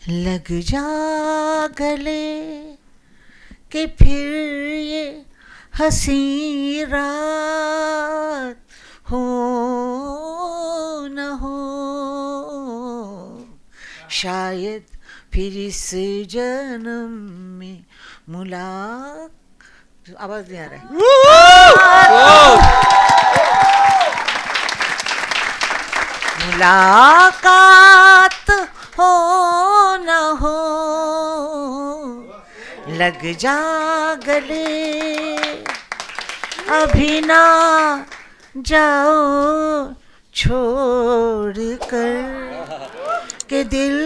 लग जा गले कि फिर ये हंसी रात हो न हो, शायद फिर इस जन्म में आवाज नहीं आ रहा है, मुलाकात हो न हो, लग जा गले अभी ना जाओ छोड़ कर के दिल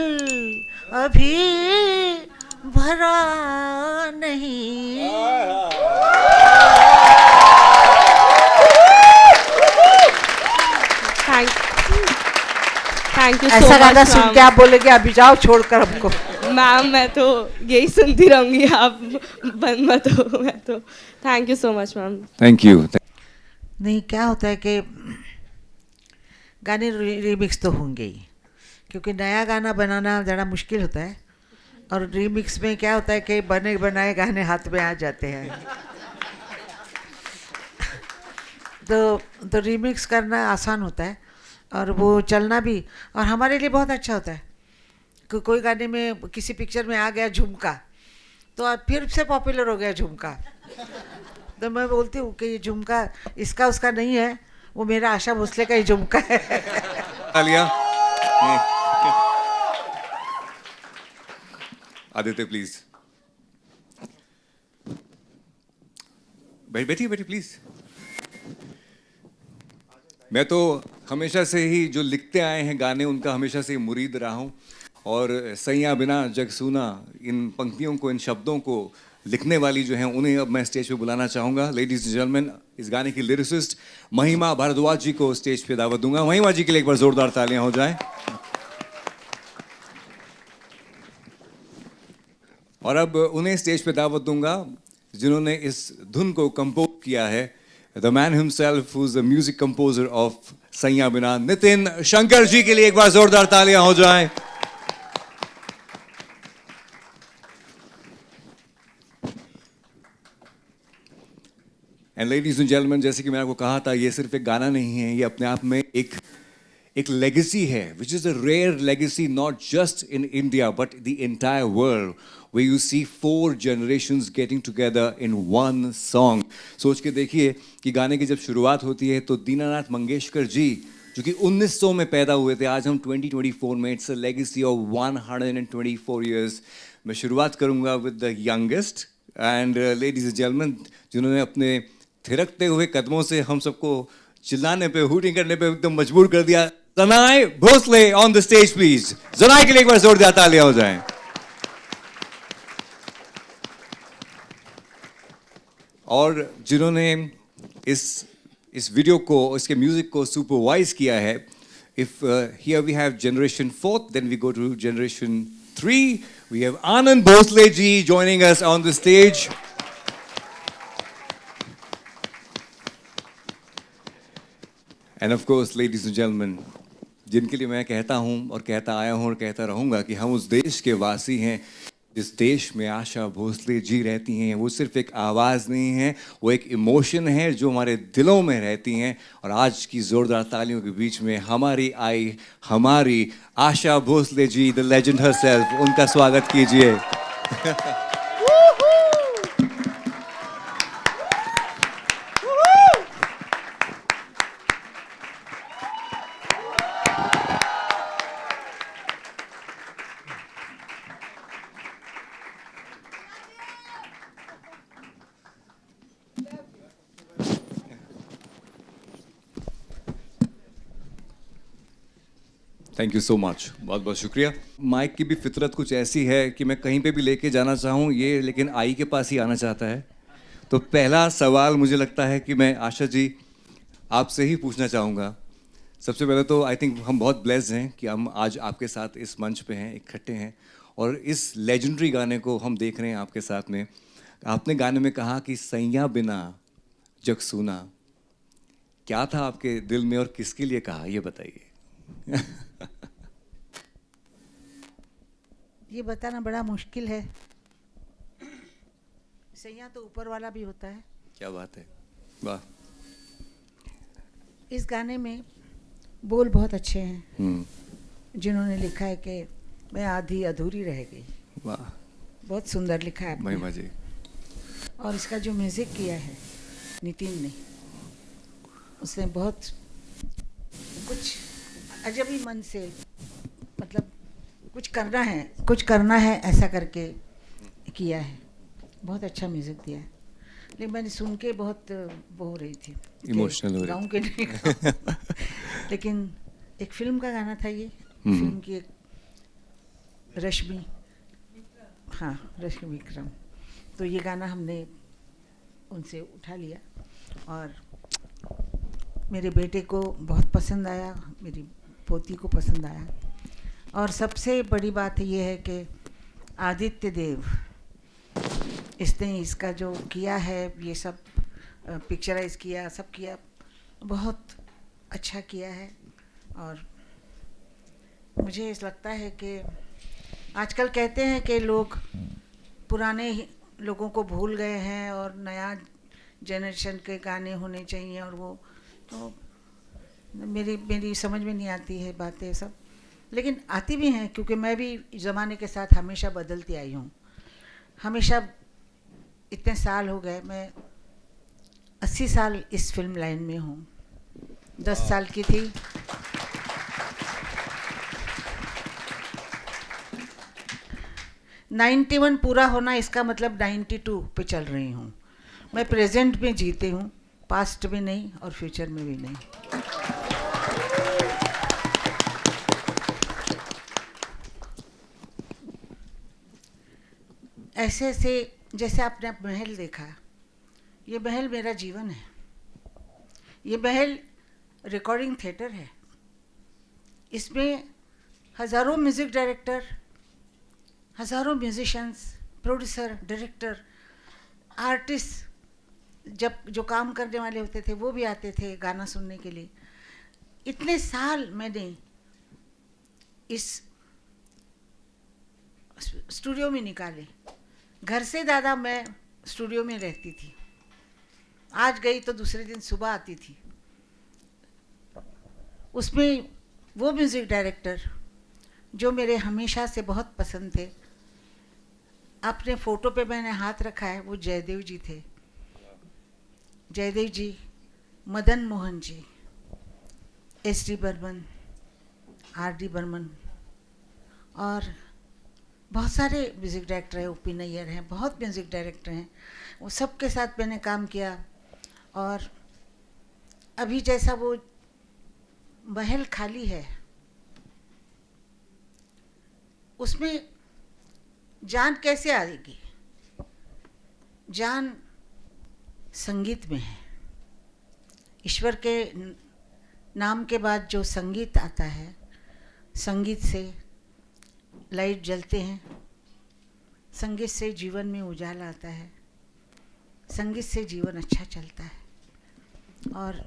अभी भरा नहीं। थैंक यू सो ऐसा गाना मच सुन के आप बोलेंगे अभी जाओ छोड़कर हमको। मैम। मैं तो यही सुनती रहूंगी, आप बंद मत हो। मैं तो thank you so much ma'am. Thank you. नहीं, क्या होता है कि गाने रीमिक्स तो होंगे ही, क्योंकि नया गाना बनाना ज़रा मुश्किल होता है, और रीमिक्स में क्या होता है कि बने बनाए गाने हाथ में आ जाते हैं। तो रीमिक्स करना आसान होता है, और वो चलना भी, और हमारे लिए बहुत अच्छा होता है कि कोई गाने में किसी पिक्चर में आ गया झुमका, तो अब फिर से पॉपुलर हो गया झुमका। तो मैं बोलती हूँ कि ये झुमका इसका उसका नहीं है, वो मेरा आशा भोसले का ही झुमका है। आलिया, आदित्य प्लीज बैठिए बैठिए प्लीज। मैं तो हमेशा से ही जो लिखते आए हैं गाने उनका हमेशा से मुरीद रहा हूँ, और सैया बिना जग सूना, इन पंक्तियों को, इन शब्दों को लिखने वाली जो हैं उन्हें अब मैं स्टेज पे बुलाना चाहूँगा। लेडीज एंड जेंटलमैन, इस गाने की लिरिसिस्ट महिमा भारद्वाज जी को स्टेज पे दावत दूंगा। महिमा जी के लिए एक बार जोरदार तालियां हो जाएं। और अब उन्हें स्टेज पे दावत दूंगा जिन्होंने इस धुन को कंपोज किया है, the man himself who is the music composer of सैया बिना, नितिन शंकर जी के लिए एक बार जोरदार तालियां हो जाएं। एंड लेडीज एंड जेंटलमैन, जैसे कि मैंने आपको कहा था, ये सिर्फ एक गाना नहीं है, ये अपने आप में एक लेगेसी है, which is a rare legacy, not just in India but the entire world, where you see 4 generations getting together in one song. सोच के देखिए कि गाने की जब शुरुआत होती है तो दीनानाथ मंगेशकर जी जो कि 1900 में पैदा हुए थे, आज हम 2024 में, it's a legacy of 124 years. मैं शुरुआत करूंगा with the youngest and ladies and gentleman, जिन्होंने अपने थिरकते हुए कदमों से हम सबको चिल्लाने पे, हूटिंग करने पे एकदम मजबूर कर दिया। Zanai Bhosle on the stage please. Zanai के लिए एक बार जोरदार तालियां हो जाएं। और जिन्होंने इस वीडियो को, इसके म्यूजिक को सुपरवाइज किया है, if here we have generation 4, then we go to generation 3. We have Anand Bhosle ji joining us on the stage. And of course ladies and gentleman, जिनके लिए मैं कहता हूं और कहता आया हूं और कहता रहूंगा कि हम उस देश के वासी हैं जिस देश में आशा भोसले जी रहती हैं। वो सिर्फ एक आवाज़ नहीं है, वो एक इमोशन है जो हमारे दिलों में रहती हैं। और आज की ज़ोरदार तालियों के बीच में हमारी Asha Bhosle ji, the legend herself, उनका स्वागत कीजिए। थैंक यू सो मच, बहुत बहुत शुक्रिया। माइक की भी फितरत कुछ ऐसी है कि मैं कहीं पे भी लेके जाना चाहूँ ये लेकिन आई के पास ही आना चाहता है। तो पहला सवाल मुझे लगता है कि मैं आशा जी आपसे ही पूछना चाहूँगा। सबसे पहले तो आई थिंक हम बहुत ब्लेस्ड हैं कि हम आज आपके साथ इस मंच पे हैं, इकट्ठे हैं, और इस लेजेंडरी गाने को हम देख रहे हैं आपके साथ में। आपने गाने में कहा कि सैया बिना जग सूना, क्या था आपके दिल में और किसके लिए कहा, ये बताइए। ये बताना बड़ा मुश्किल है। सैया तो ऊपर वाला भी होता है। क्या बात है, वाह। इस गाने में बोल बहुत अच्छे हैं, जिन्होंने लिखा है कि मैं आधी अधूरी रह गई। वाह, बहुत सुंदर लिखा है आपने। महिमा जी। और इसका जो म्यूज़िक किया है नितिन ने, उसने बहुत कुछ अजब ही मन से, मतलब कुछ करना है ऐसा करके किया है। बहुत अच्छा म्यूज़िक दिया है। लेकिन मैंने सुन के बहुत वो हो रही थी, इमोशनल हो रही गाँव के नहीं गाऊं। लेकिन एक फिल्म का गाना था ये, फिल्म की एक रश्मि, हाँ रश्मि विक्रम। तो ये गाना हमने उनसे उठा लिया और मेरे बेटे को बहुत पसंद आया, मेरी पोती को पसंद आया। और सबसे बड़ी बात ये है कि आदित्य देव, इसने इसका जो किया है, ये सब पिक्चराइज किया, सब किया, बहुत अच्छा किया है। और मुझे ऐसा लगता है कि आजकल कहते हैं कि लोग पुराने लोगों को भूल गए हैं और नया जनरेशन के गाने होने चाहिए, और वो तो मेरी समझ में नहीं आती है बातें सब, लेकिन आती भी हैं क्योंकि मैं भी ज़माने के साथ हमेशा बदलती आई हूँ। हमेशा इतने साल हो गए, मैं 80 साल इस फिल्म लाइन में हूँ। 10 साल की थी, '91 पूरा होना, इसका मतलब 92 पे चल रही हूँ। मैं प्रेजेंट में जीती हूँ, पास्ट में नहीं और फ्यूचर में भी नहीं। ऐसे ऐसे जैसे आपने महल देखा, ये महल मेरा जीवन है। ये महल रिकॉर्डिंग थिएटर है। इसमें हज़ारों म्यूज़िक डायरेक्टर, हज़ारों म्यूजिशियंस, प्रोड्यूसर, डायरेक्टर, आर्टिस्ट, जब जो काम करने वाले होते थे वो भी आते थे गाना सुनने के लिए। इतने साल मैंने इस स्टूडियो में निकाले। घर से ज़्यादा मैं स्टूडियो में रहती थी। आज गई तो दूसरे दिन सुबह आती थी। उसमें वो म्यूज़िक डायरेक्टर जो मेरे हमेशा से बहुत पसंद थे, अपने फ़ोटो पे मैंने हाथ रखा है, वो जयदेव जी थे। जयदेव जी, मदन मोहन जी, एस.डी. बर्मन, आर.डी. बर्मन, और बहुत सारे म्यूज़िक डायरेक्टर हैं, ओ.पी. नैयर हैं, बहुत म्यूज़िक डायरेक्टर हैं। वो सब के साथ मैंने काम किया। और अभी जैसा वो महल खाली है, उसमें जान कैसे आएगी? जान संगीत में है। ईश्वर के नाम के बाद जो संगीत आता है, संगीत से लाइट जलते हैं, संगीत से जीवन में उजाला आता है, संगीत से जीवन अच्छा चलता है। और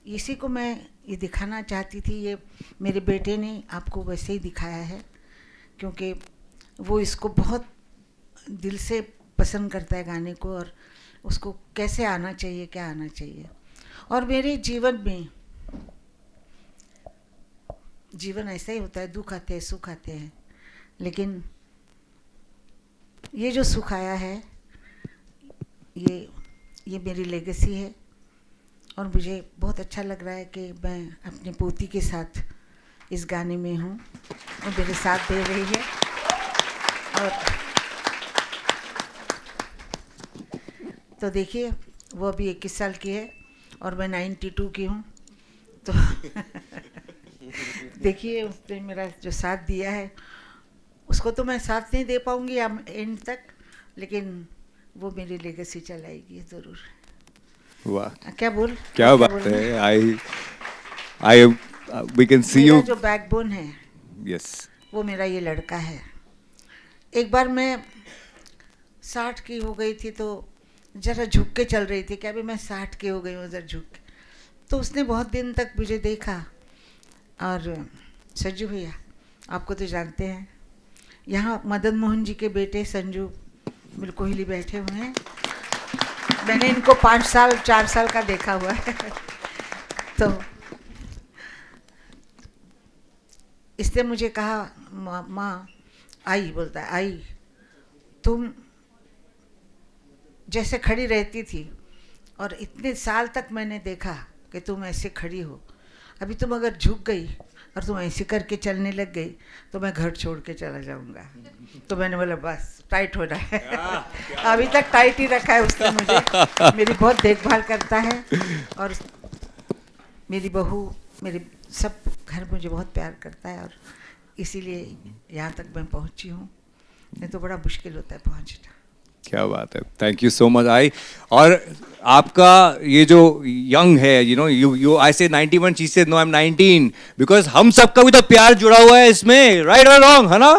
इसी को मैं ये दिखाना चाहती थी। ये मेरे बेटे ने आपको वैसे ही दिखाया है, क्योंकि वो इसको बहुत दिल से पसंद करता है गाने को, और उसको कैसे आना चाहिए, क्या आना चाहिए। और मेरे जीवन में, जीवन ऐसा ही होता है, दुख आते हैं, सुख आते हैं, लेकिन ये जो सुख आया है, ये मेरी लेगेसी है। और मुझे बहुत अच्छा लग रहा है कि मैं अपनी पोती के साथ इस गाने में हूँ, वो मेरे साथ दे रही है। और तो देखिए, वो अभी 21 साल की है और मैं 92 की हूँ। तो देखिए, उसने मेरा जो साथ दिया है, उसको तो मैं साथ नहीं दे पाऊँगी एंड तक, लेकिन वो मेरी लेगेसी चलाएगी ज़रूर। वाह, क्या बात है। आई वी कैन सी यू। जो बैकबोन है, यस, वो मेरा ये लड़का है। एक बार मैं 60 की हो गई थी, तो ज़रा झुक के चल रही थी कि अभी मैं 60 की हो गई हूँ, ज़रा झुक के। तो उसने बहुत दिन तक मुझे देखा, और सज्जू भैया आपको तो जानते हैं, यहाँ मदन मोहन जी के बेटे संजू कोहली बैठे हुए हैं। मैंने इनको 4 साल का देखा हुआ है। तो इसने मुझे कहा, माँ आई, बोलता है आई, तुम जैसे खड़ी रहती थी और इतने साल तक मैंने देखा कि तुम ऐसे खड़ी हो, अभी तुम अगर झुक गई और तुम ऐसे करके चलने लग गई तो मैं घर छोड़ के चला जाऊंगा। तो मैंने बोला बस टाइट हो रहा है। अभी तक टाइट ही रखा है उसने मुझे। मेरी बहुत देखभाल करता है और मेरी बहू, मेरे सब घर मुझे बहुत प्यार करता है और इसीलिए यहाँ तक मैं पहुँची हूँ, नहीं तो बड़ा मुश्किल होता है पहुँचना। क्या बात है, थैंक यू सो मच। आई और आपका ये जो यंग है, यू नो, यू आई से 91, शी से नो आई एम 19, बिकॉज हम सबका भी तो प्यार जुड़ा हुआ है इसमें, राइट और रॉन्ग, है ना?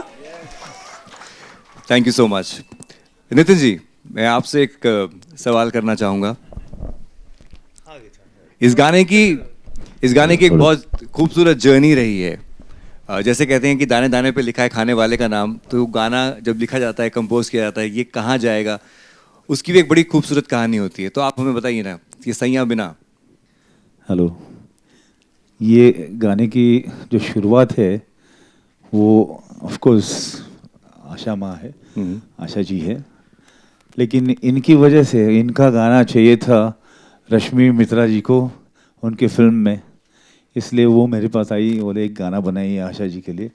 Thank you so much. Nitin ji, मैं आपसे एक सवाल करना चाहूँगा। इस गाने की एक बहुत खूबसूरत जर्नी रही है। जैसे कहते हैं कि दाने दाने पे लिखा है खाने वाले का नाम, तो गाना जब लिखा जाता है, कंपोज किया जाता है, ये कहाँ जाएगा, उसकी भी एक बड़ी खूबसूरत कहानी होती है। तो आप हमें बताइए ना, ये सैयां बिना। हेलो, ये गाने की जो शुरुआत है वो ऑफ कोर्स आशा माँ है, आशा जी है, लेकिन इनकी वजह से इनका गाना चाहिए था रश्मि मित्रा जी को उनके फिल्म में, इसलिए वो मेरे पास आई, बोले एक गाना बनाइए आशा जी के लिए,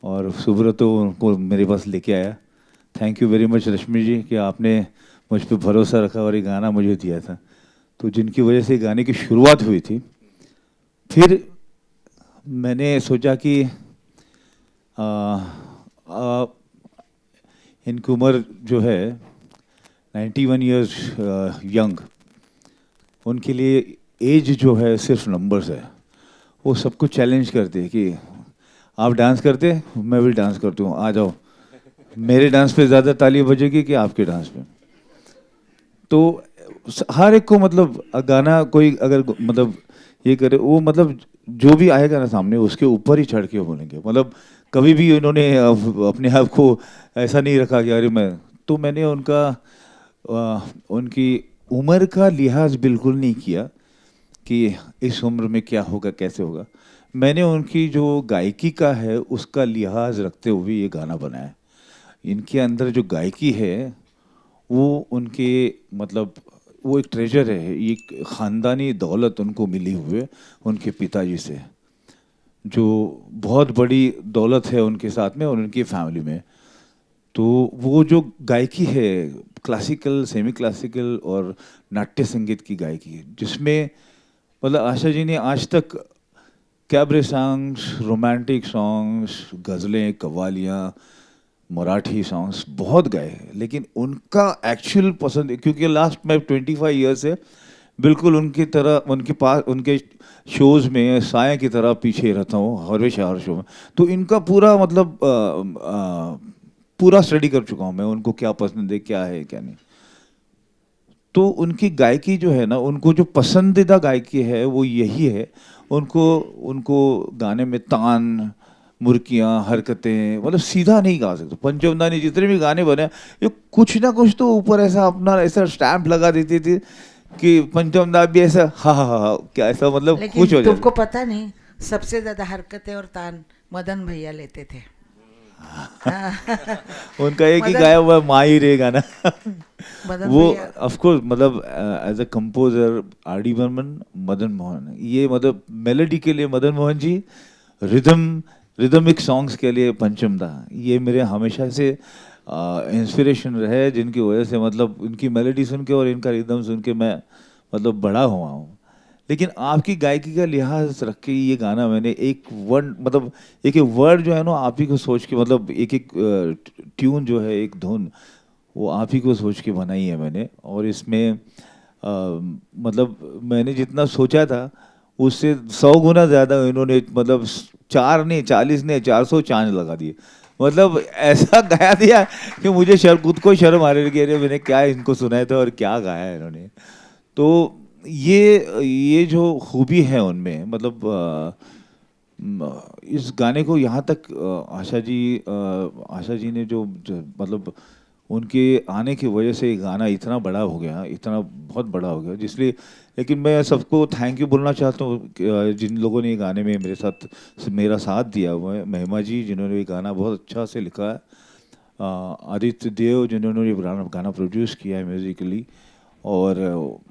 और सुब्रतो उनको मेरे पास लेके आया। थैंक यू वेरी मच रश्मि जी कि आपने मुझ पर भरोसा रखा और ये गाना मुझे दिया था, तो जिनकी वजह से गाने की शुरुआत हुई थी। फिर मैंने सोचा कि इनकी उम्र जो है 91 ईयर्स यंग, उनके लिए एज जो है सिर्फ नंबर्स है। वो सबको चैलेंज करते हैं कि आप डांस करते हैं, मैं भी डांस करती हूँ, आ जाओ, मेरे डांस पे ज़्यादा ताली बजेगी कि आपके डांस पे। तो हर एक को मतलब गाना कोई अगर मतलब ये करे, वो मतलब जो भी आएगा ना सामने उसके ऊपर ही चढ़ के बोलेंगे। मतलब कभी भी इन्होंने अपने आप को ऐसा नहीं रखा कि अरे मैं, तो मैंने उनकी उम्र का लिहाज बिल्कुल नहीं किया कि इस उम्र में क्या होगा कैसे होगा। मैंने उनकी जो गायकी का है उसका लिहाज रखते हुए ये गाना बनाया। इनके अंदर जो गायकी है वो उनके मतलब वो एक ट्रेजर है, एक ख़ानदानी दौलत उनको मिली हुई है उनके पिताजी से, जो बहुत बड़ी दौलत है उनके साथ में और उनकी फैमिली में। तो वो जो गायकी है क्लासिकल, सेमी क्लासिकल और नाट्य संगीत की गायकी है, जिसमें मतलब आशा जी ने आज तक कैबरे सॉन्ग्स, रोमांटिक सॉन्ग्स, गज़लें, कव्वालियाँ, मराठी सॉन्ग्स बहुत गाए हैं, लेकिन उनका एक्चुअल पसंद, क्योंकि लास्ट में 25 ईयर से बिल्कुल उनकी तरह उनके पास उनके शोज़ में साया की तरह पीछे रहता हूँ हर शो में। तो इनका पूरा मतलब पूरा स्टडी कर चुका हूँ मैं, उनको क्या पसंद है, क्या है क्या नहीं। तो उनकी गायकी जो है ना, उनको जो पसंदीदा गायकी है वो यही है। उनको गाने में तान, मुर्कियाँ, हरकतें, मतलब सीधा नहीं गा सकते। पंचमदा ने जितने भी गाने बने, ये कुछ ना कुछ तो ऊपर ऐसा अपना ऐसा स्टैम्प लगा देती थी कि पंचमदा भी ऐसा हा क्या ऐसा मतलब कुछ हो जाए। तुमको पता नहीं, सबसे ज्यादा हरकतें और तान मदन भैया लेते थे। उनका एक ही गाया हुआ माँ ही रे गाना वो भैया। ऑफ कोर्स मतलब as a composer R D Burman, Madan Mohan, ये मतलब मेलोडी के लिए मदन मोहन जी, रिदमिक सॉन्ग्स के लिए पंचमदा, ये मेरे हमेशा से इंस्पिरेशन रहे, जिनकी वजह से मतलब इनकी मेलोडी सुन के और इनका रिदम सुन के मैं मतलब बड़ा हुआ हूँ। लेकिन आपकी गायकी का लिहाज रख के ये गाना मैंने एक वर्ड मतलब एक वर्ड जो है ना आप ही को सोच के, मतलब एक ट्यून जो है, एक धुन, वो आप ही को सोच के बनाई है मैंने। और इसमें मतलब मैंने जितना सोचा था उससे 100 गुना ज़्यादा इन्होंने मतलब 4 नहीं 40 नहीं 400 चांद लगा दिए। मतलब ऐसा गाया दिया कि मुझे खुद को शर्म आ रही है, अरे मैंने क्या इनको सुनाया था और क्या गाया है इन्होंने। तो ये जो खूबी है उनमें, मतलब इस गाने को यहाँ तक आशा जी ने जो मतलब उनके आने की वजह से ये गाना इतना बड़ा हो गया, इतना बहुत बड़ा हो गया, जिसलिए लेकिन मैं सबको थैंक यू बोलना चाहता हूँ जिन लोगों ने ये गाने में मेरा साथ दिया हुआ है। महिमा जी जिन्होंने ये गाना बहुत अच्छा से लिखा है, आदित्य देव जिन्होंने ये गाना प्रोड्यूस किया है म्यूज़िकली, और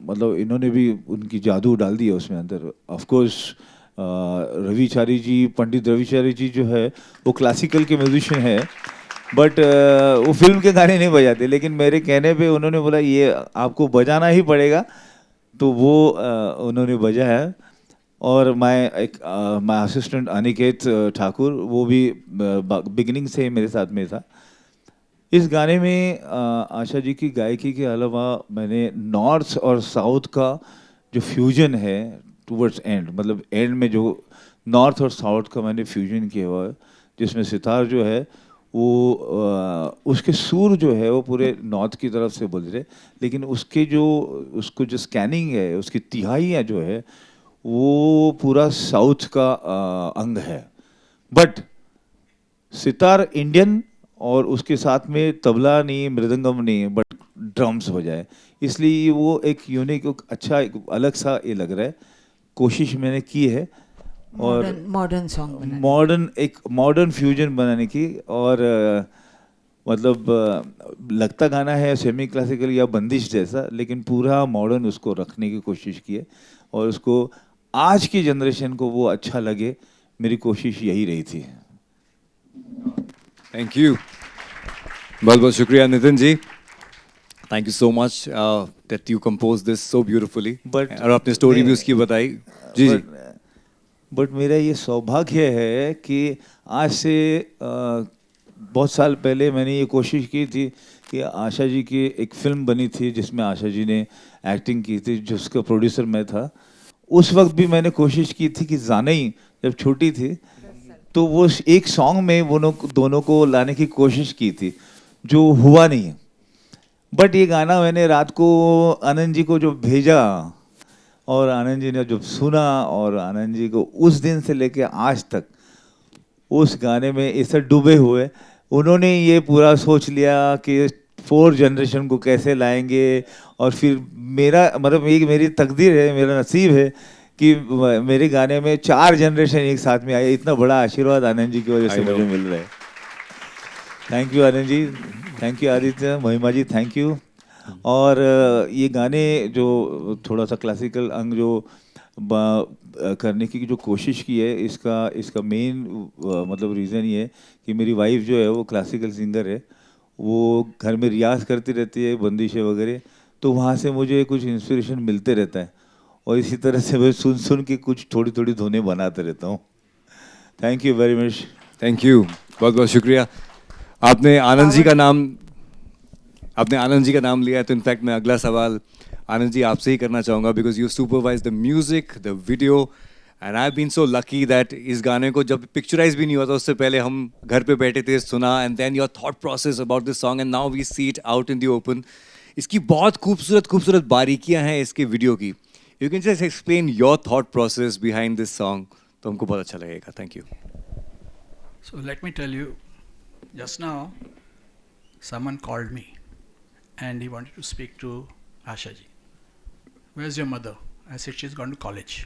मतलब इन्होंने भी उनकी जादू डाल दी है उसमें अंदर। ऑफ कोर्स रविचारी जी, पंडित रविचारी जी जो है वो क्लासिकल के म्यूजिशियन है, बट वो फिल्म के गाने नहीं बजाते, लेकिन मेरे कहने पे उन्होंने बोला ये आपको बजाना ही पड़ेगा, तो वो उन्होंने बजाया। और माय असिस्टेंट अनिकेत ठाकुर, वो भी बिगिनिंग से मेरे साथ में था। इस गाने में आशा जी की गायकी के अलावा मैंने नॉर्थ और साउथ का जो फ्यूजन है टूवर्ड्स एंड, मतलब एंड में जो नॉर्थ और साउथ का मैंने फ्यूजन किया हुआ है, जिसमें सितार जो है वो उसके सुर जो है वो पूरे नॉर्थ की तरफ से बोल रहे, लेकिन उसको जो स्कैनिंग है, उसकी तिहाइयाँ जो है वो पूरा साउथ का अंग है। बट सितार इंडियन और उसके साथ में तबला नहीं, मृदंगम नहीं, बट ड्रम्स बजाए, इसलिए वो एक यूनिक, अच्छा, एक अलग सा ये लग रहा है। कोशिश मैंने की है और मॉडर्न सॉन्ग मॉडर्न फ्यूजन बनाने की, और मतलब लगता गाना है सेमी क्लासिकल या बंदिश जैसा, लेकिन पूरा मॉडर्न उसको रखने की कोशिश की है और उसको आज की जनरेशन को वो अच्छा लगे, मेरी कोशिश यही रही थी। थैंक यू, बहुत बहुत शुक्रिया Nitin ji, thank you so much that you compose this so beautifully. But और आपने स्टोरी भी उसकी बताई। जी जी। बट मेरा ये सौभाग्य है कि आज से बहुत साल पहले मैंने ये कोशिश की थी कि आशा जी की एक फिल्म बनी थी जिसमें आशा जी ने एक्टिंग की थी, जिसका प्रोड्यूसर मैं था। उस वक्त भी मैंने कोशिश की थी कि जानई जब छोटी थी तो वो एक सॉन्ग में वो दोनों को लाने की कोशिश की थी, जो हुआ नहीं। बट ये गाना मैंने रात को आनंद जी को जो भेजा और आनंद जी ने जब सुना, और आनंद जी को उस दिन से लेके आज तक उस गाने में ऐसे डूबे हुए, उन्होंने ये पूरा सोच लिया कि 4 जनरेशन को कैसे लाएंगे। और फिर मेरा मतलब एक मेरी तकदीर है, मेरा नसीब है कि मेरे गाने में 4 जनरेशन एक साथ में आए। इतना बड़ा आशीर्वाद आनंद जी की वजह से मुझे मिल रहा है। Thank you Anand ji, thank you Aditya, Mahima ji, thank you. और ये गाने जो थोड़ा सा क्लासिकल अंग जो करने की जो कोशिश की है, इसका मेन मतलब रीज़न ये है कि मेरी वाइफ जो है वो क्लासिकल सिंगर है, वो घर में रियाज करती रहती है बंदिशें वगैरह, तो वहाँ से मुझे कुछ इंस्पिरेशन मिलते रहता है, और इसी तरह से मैं सुन के कुछ थोड़ी थोड़ी धुनें बनाते रहता हूँ। Thank you very much. Thank you, बहुत बहुत शुक्रिया। आपने आनंद जी का नाम लिया है, तो इनफैक्ट मैं अगला सवाल आनंद जी आपसे ही करना चाहूँगा, because you supervise the music, the video, and I have been so lucky that इस गाने को जब पिक्चराइज भी नहीं हुआ था उससे पहले हम घर पे बैठे थे, सुना, and then your thought process about this song, and now we see it out in the open. इसकी बहुत खूबसूरत बारीकियाँ हैं इसके वीडियो की। You can just explain your thought process behind this song, तो हमको बहुत अच्छा लगेगा। Thank you. So let me tell you, just now someone called me and he wanted to speak to Asha ji. Where's your mother? I said she's gone to college.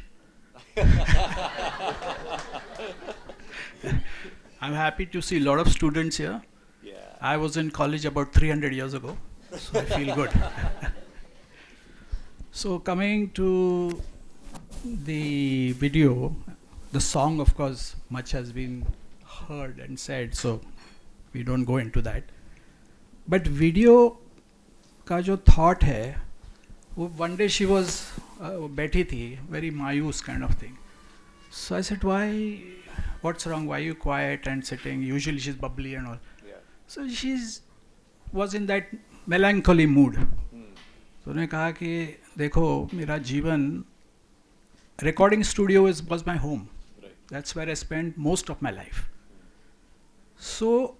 I'm happy to see a lot of students here. Yeah. I was in college about 300 years ago, so I feel good. So coming to the video, the song, of course, much has been heard and said, so we don't go into that. But video का जो thought है, वो one day she was बैठी थी, very मायूस kind of thing. So I said, what's wrong? Why are you quiet and sitting? Usually she's bubbly and all. Yeah. So was in that melancholy mood. तो उन्होंने कहा कि देखो मेरा जीवन, recording studio was my home. Right. That's where I spent most of my life. So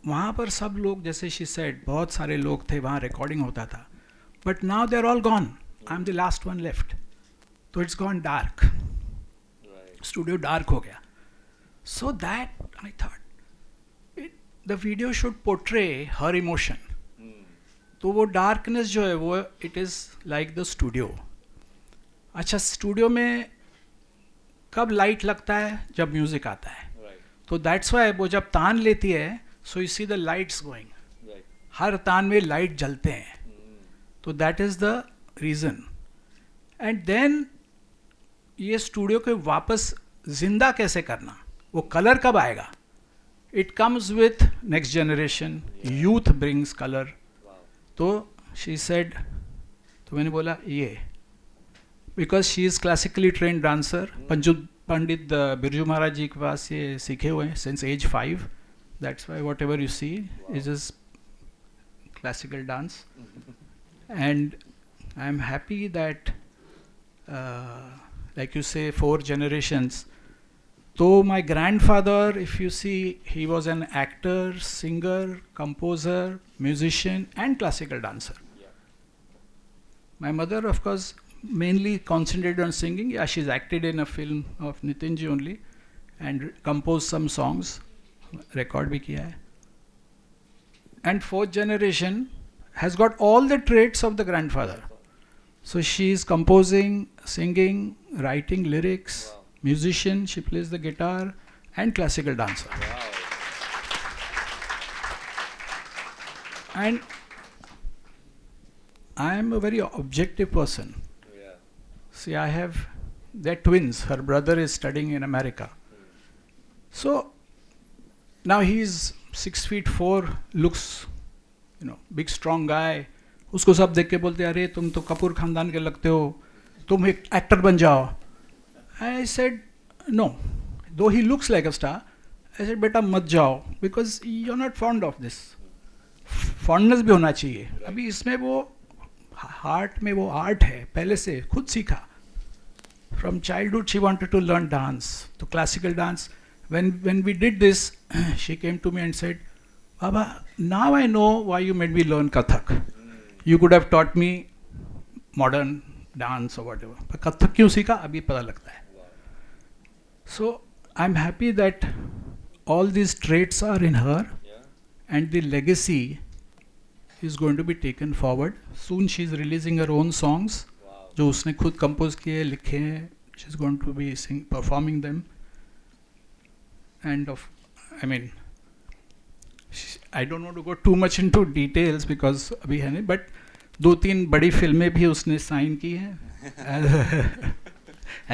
वहाँ पर सब लोग, जैसे she said, बहुत सारे लोग थे, वहाँ रिकॉर्डिंग होता था, but now they're all gone. I'm the last one left. तो it's gone dark. Right. Studio dark हो गया. So that I thought, the video should portray her emotion. तो वो डार्कनेस जो है वो it is like the studio. अच्छा, studio में कब लाइट लगता है? जब म्यूजिक आता है. तो दैट्स वाई वो जब तान लेती है, so you see the lights going. हर तान में लाइट जलते हैं. तो that is the reason. And then ये स्टूडियो को वापस जिंदा कैसे करना, वो कलर कब आएगा? It comes with next generation. Youth brings colour. तो शी सेड, तो मैंने बोला ये, because she is classically trained dancer. Pandit Birju Maharaj ji के पास ये सीखे हुए हैं since age 5. That's Y what ever you see is classical dance. And I am happy that like you say 4 generations. So my grandfather, if you see, he was an actor, singer, composer, musician and classical dancer. My mother, of course, mainly concentrated on singing. Yeah, she's acted in a film of Nitin ji only and composed some songs, record bhi kiya hai. And 4th generation has got all the traits of the grandfather. So she is composing, singing, writing lyrics, musician, she plays the guitar and classical dancer. And I am a very objective person. See, they're twins. Her brother is studying in America. So now he is 6'4", looks, big strong guy. उसको सब देख के बोलते, अरे तुम तो कपूर खानदान के लगते हो, तुम एक एक्टर बन जाओ. आई said no, though he looks like a star. I said बेटा मत जाओ, because you are not fond of this. Fondness भी होना चाहिए. अभी इसमें वो हार्ट में वो आर्ट है, पहले से खुद सीखा. From childhood she wanted to learn dance, तो classical dance. When we did this, she came to me and said, बाबा now I know why you made me learn Kathak. You could have taught me modern dance or whatever. पर कथक क्यों सीखा अभी पता लगता है. So I'm happy that all these traits are in her, and the legacy is going to be taken forward. Soon she is releasing her own songs, जो उसने खुद compose किए, लिखे हैं. She's going to be performing them. And I don't want to go too much into details because अभी है नहीं, but 2-3 बड़ी फिल्में भी उसने साइन की हैं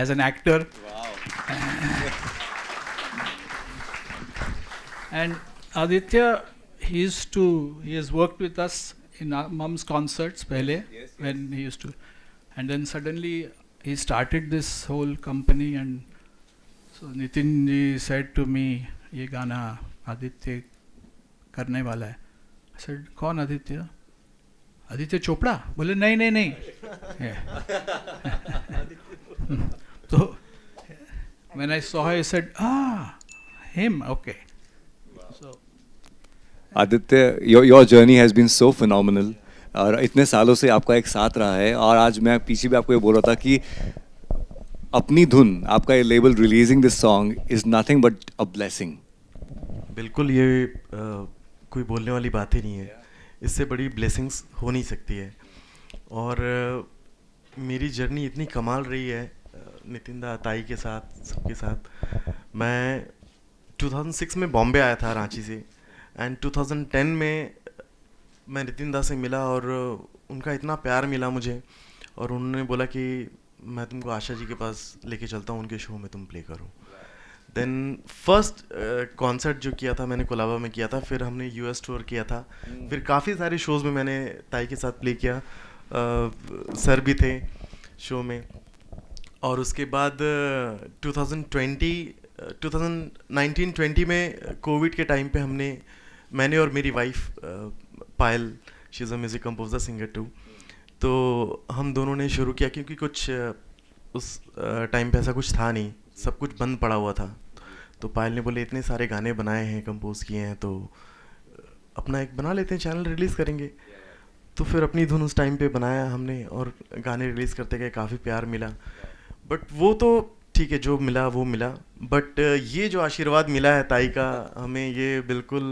as an actor. And Aditya, he has worked with us in our mom's concerts पहले, when he used to, and then suddenly he started this whole company. And so Nitin ji said to me, ये गाना आदित्य करने वाला है. I said, कौन आदित्य? आदित्य चोपड़ा? बोले नहीं. तो when I saw her, I said, him, okay. So Aditya, your journey has been so phenomenal. और इतने सालों से आपका एक साथ रहा है. और आज मैं पीछे भी आपको ये बोल रहा था कि अपनी धुन, आपका ये label releasing this song is nothing but a blessing. बिल्कुल, ये कोई बोलने वाली बात ही नहीं है. इससे बड़ी ब्लेसिंग्स हो नहीं सकती है. और मेरी जर्नी इतनी कमाल रही है नितिन दा, ताई के साथ, सबके साथ. मैं 2006 में बॉम्बे आया था रांची से, एंड 2010 में मैं नितिन दा से मिला और उनका इतना प्यार मिला मुझे. और उन्होंने बोला कि मैं तुमको आशा जी के पास लेके चलता हूँ, उनके शो में तुम प्ले करो. देन फर्स्ट कॉन्सर्ट जो किया था मैंने कोलाबा में किया था. फिर हमने यूएस टूर किया था. फिर काफ़ी सारे शोज़ में मैंने ताई के साथ प्ले किया. सर भी थे शो में. और उसके बाद 2019-20 में कोविड के टाइम पे मैंने और मेरी wife Payal, she is a music composer, singer too, तो हम दोनों ने शुरू किया. क्योंकि कुछ उस टाइम पे ऐसा कुछ था नहीं, सब कुछ बंद पड़ा हुआ था. तो पायल ने बोले इतने सारे गाने बनाए हैं, कंपोज किए हैं, तो अपना एक बना लेते हैं, चैनल रिलीज़ करेंगे. तो फिर अपनी धुन उस टाइम पे बनाया हमने और गाने रिलीज़ करते गए. काफ़ी प्यार मिला. बट वो तो ठीक है, जो मिला वो मिला, बट ये जो आशीर्वाद मिला है ताई का हमें, ये बिल्कुल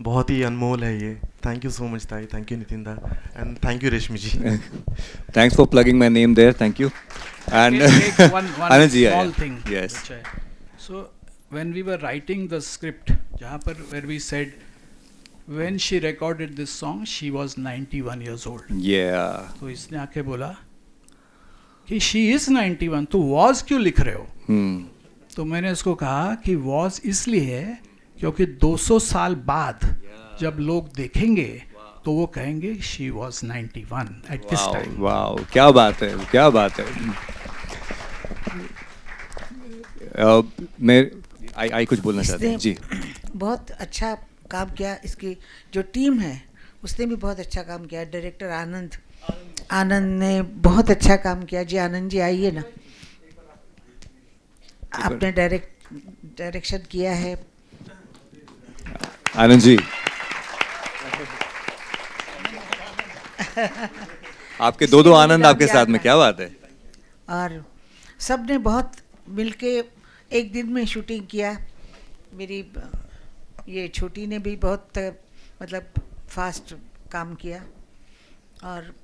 बहुत ही अनमोल है ये. थैंक यू सो मच ताई, थैंक यू नितिन दा, एंड थैंक यू रेशमी जी. Thanks for plugging my name there. Thank you. And Take one Anand ji, small yeah. thing. Yes. which so when we were writing the script, जहाँ पर where we said when she recorded this song, she was 91 years old. Yeah. तो इसने आके बोला कि she is 91, तो was क्यों लिख रहे हो? तो मैंने उसको कहा कि was इसलिए है क्योंकि 200 साल बाद जब लोग देखेंगे तो वो कहेंगे she was 91 at this Wow, time. wow. क्या बात है, क्या बात है. मैं आई कुछ बोलना चाहते हैं जी. बहुत अच्छा काम किया. इसकी जो टीम है उसने भी बहुत अच्छा काम किया. डायरेक्टर आनंद ने बहुत अच्छा काम किया. जी आनंद जी आइए ना, आपने डायरेक्शन किया है. आनंद जी, आपके दो आनंद आपके साथ में, क्या बात है. और सब ने बहुत मिलके एक दिन में शूटिंग किया. मेरी ये छोटी ने भी बहुत मतलब फास्ट काम किया. और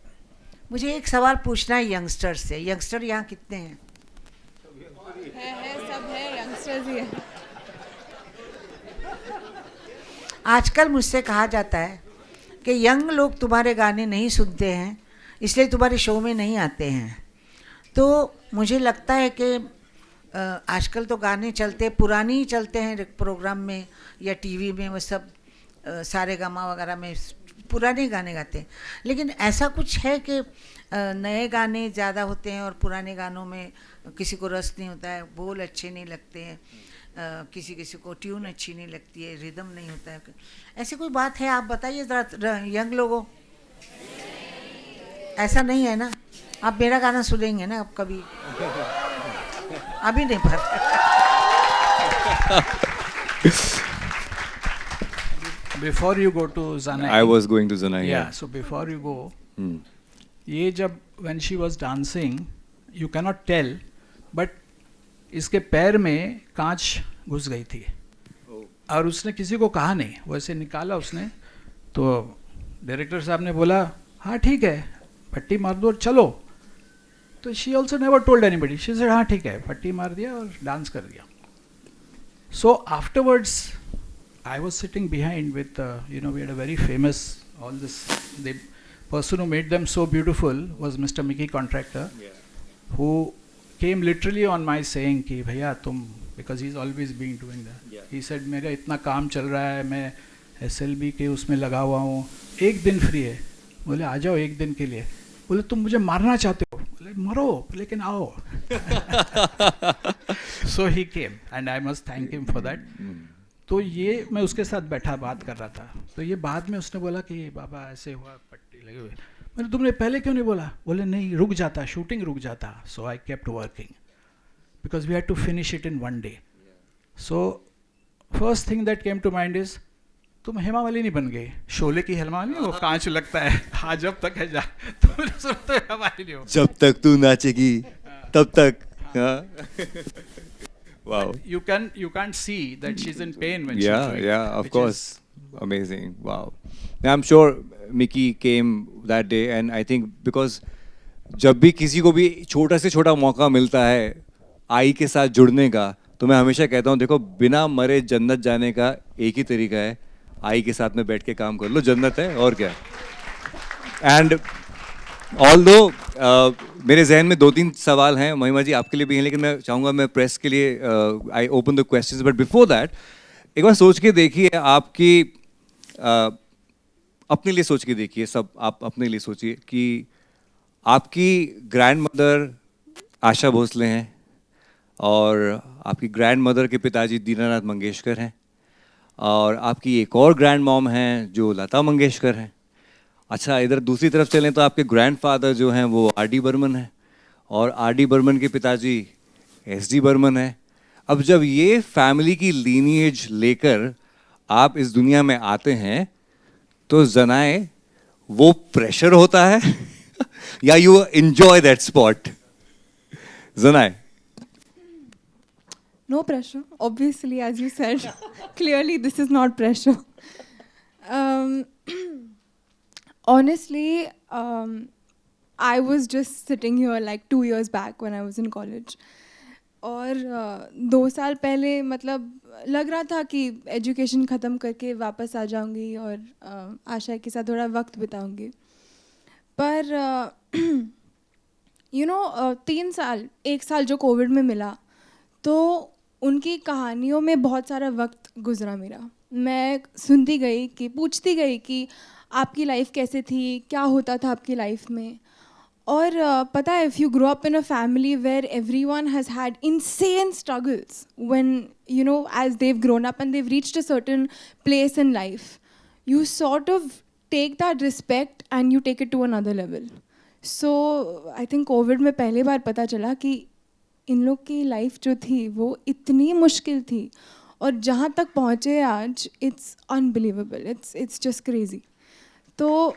मुझे एक सवाल पूछना है यंगस्टर्स से. यंगस्टर यहाँ कितने हैं? सब है, यंगस्टर्स ही है. आजकल मुझसे कहा जाता है कि यंग लोग तुम्हारे गाने नहीं सुनते हैं, इसलिए तुम्हारे शो में नहीं आते हैं. तो मुझे लगता है कि आजकल तो गाने चलते पुराने ही चलते हैं प्रोग्राम में या टीवी में. वो सब सारे गामा वगैरह में पुराने गाने गाते हैं. लेकिन ऐसा कुछ है कि नए गाने ज़्यादा होते हैं और पुराने गानों में किसी को रस नहीं होता है, बोल अच्छे नहीं लगते हैं, किसी किसी को ट्यून अच्छी नहीं लगती है, रिदम नहीं होता है. ऐसी कोई बात है? आप बताइए ज़रा यंग लोगों. ऐसा नहीं है ना? आप मेरा गाना सुनेंगे ना अब कभी? अभी नहीं पर. Before you go to Zanai. I was going to Zanai. Yeah, so before you go, ये जब when she was dancing, you cannot tell, but इसके पैर में कांच घुस गई थी और उसने किसी को कहा नहीं, वैसे निकाला उसने. तो डायरेक्टर साहब ने बोला हाँ ठीक है, पट्टी मार दो और चलो. तो she also never told anybody. She said हाँ ठीक है, पट्टी मार दिया और डांस कर दिया. सो afterwards I was sitting behind with, we had a very famous, all this, the person who made them so beautiful was Mr. Mickey Contractor, who came literally on my saying कि भैया तुम, because he's always been doing that. He said मेरा इतना काम चल रहा है, मैं SLB के उसमें लगा हुआ हूँ, एक दिन फ्री है. बोले आ जाओ एक दिन के लिए. बोले तुम मुझे मारना चाहते हो? बोले मरो लेकिन आओ. So he came and I must thank him for that. तो ये मैं उसके साथ बैठा बात कर रहा था. तो ये बाद में उसने बोला कि बाबा ऐसे हुआ, पट्टी लगे हुए. मैंने तुमने पहले क्यों नहीं बोला? बोले नहीं, रुक जाता, शूटिंग रुक जाता. So I kept working because we had to finish it in one day. So first thing that came to mind is तुम हेमा मालिनी नहीं बन गई. शोले की हेमा मालिनी, वो कांच लगता है. हाँ जब तक है जा, तुम सुनते हेमा मालिनी हो. जब तक तू नाचेगी तब तक. Wow. You can't see that she's in pain when she's doing it. Yeah, of which course. is- Amazing. Wow. Now, I'm sure Mickey came that day, and I think because जब भी किसी को भी छोटा से छोटा मौका मिलता है आई के साथ जुड़ने का, तो मैं हमेशा कहता हूँ देखो बिना मरे जन्नत जाने का एक ही तरीका है, आई के साथ में बैठ के काम कर लो, जन्नत है और क्या. एंड ऑल्दो मेरे जहन में 2-3 सवाल हैं, महिमा जी आपके लिए भी हैं, लेकिन मैं चाहूँगा मैं प्रेस के लिए I open the questions. But before that एक बार सोच के देखिए, आपकी अपने लिए सोच के देखिए, सब आप अपने लिए सोचिए कि आपकी ग्रैंड मदर आशा भोसले हैं और आपकी ग्रैंड मदर के पिताजी दीनानाथ मंगेशकर हैं और आपकी एक और ग्रैंड मॉम हैं जो लता मंगेशकर हैं. अच्छा, इधर दूसरी तरफ चलें तो आपके ग्रैंडफादर जो हैं वो आर.डी. बर्मन हैं और आर.डी. बर्मन के पिताजी एस.डी. बर्मन हैं. अब जब ये फैमिली की लीनिएज लेकर आप इस दुनिया में आते हैं तो जनाए वो प्रेशर होता है या यू एंजॉय दैट स्पॉट? जनाए No pressure. Obviously, as you said, clearly this is not pressure. Um, honestly, I was just sitting here like 2 years back when I was in college. और 2 साल पहले मतलब लग रहा था कि एजुकेशन ख़त्म करके वापस आ जाऊंगी और आशा के साथ थोड़ा वक्त बिताऊंगी. पर 3 साल 1 साल जो कोविड में मिला, तो उनकी कहानियों में बहुत सारा वक्त गुजरा मेरा. मैं सुनती गई कि पूछती गई कि आपकी लाइफ कैसे थी, क्या होता था आपकी लाइफ में. और पता है, if you grow up in a family where everyone has had insane struggles when, as they've grown up and they've reached a certain place in life, you sort of take that respect and you take it to another level. So I think Covid में पहली बार पता चला कि इन लोग की life जो थी वो इतनी मुश्किल थी, और जहाँ तक पहुँचे आज, it's unbelievable, it's just crazy. तो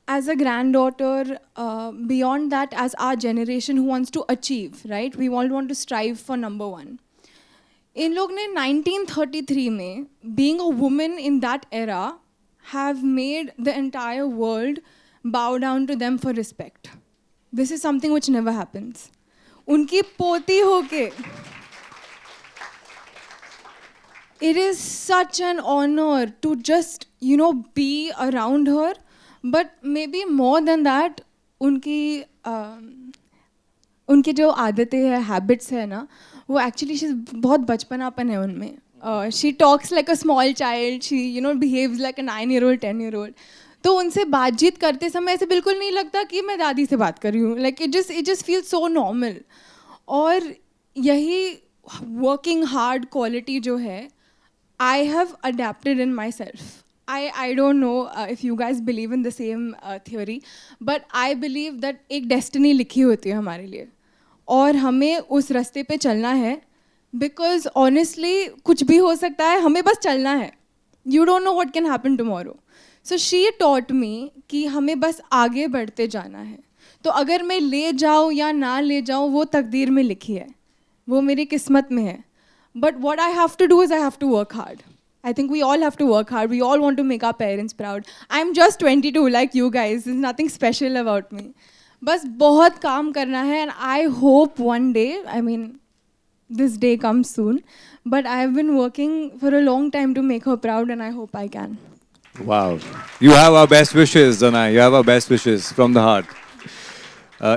as a granddaughter, beyond that, as our generation who wants to achieve, right? We all want to strive for number one. इन लोग ने 1933 में, being a woman in that era, have made the entire world bow down to them for respect. This is something which never happens. उनकी पोती होके, it is such an honor to just, be around her. But maybe more than that, उनकी जो आदतें हैं, habits है ना, वो एक्चुअली बहुत बचपनापन है उनमें. She talks like a small child, she behaves like a 9-year-old 10-year-old. तो उनसे बातचीत करते समय ऐसे बिल्कुल नहीं लगता कि मैं दादी से बात कर रही हूँ. Like it just feel so normal. और यही वर्किंग हार्ड क्वालिटी जो है, I have adapted in my self. I don't know if you guys believe in the same theory, but I believe that एक destiny लिखी होती है हमारे लिए, और हमें उस रास्ते पे चलना है. Because honestly कुछ भी हो सकता है, हमें बस चलना है. You don't know what can happen tomorrow. So she taught me कि हमें बस आगे बढ़ते जाना है. तो अगर मैं ले जाऊँ या ना ले जाऊँ, वो तकदीर में लिखी है, वो मेरी किस्मत में है. But what I have to do is I have to work hard. I think we all have to work hard. We all want to make our parents proud. I'm just 22 like you guys. There's nothing special about me. बस बहुत काम करना है, and I hope one day, I mean, this day comes soon, but I've been working for a long time to make her proud, and I hope I can. Wow. You have our best wishes, Danai. You have our best wishes from the heart.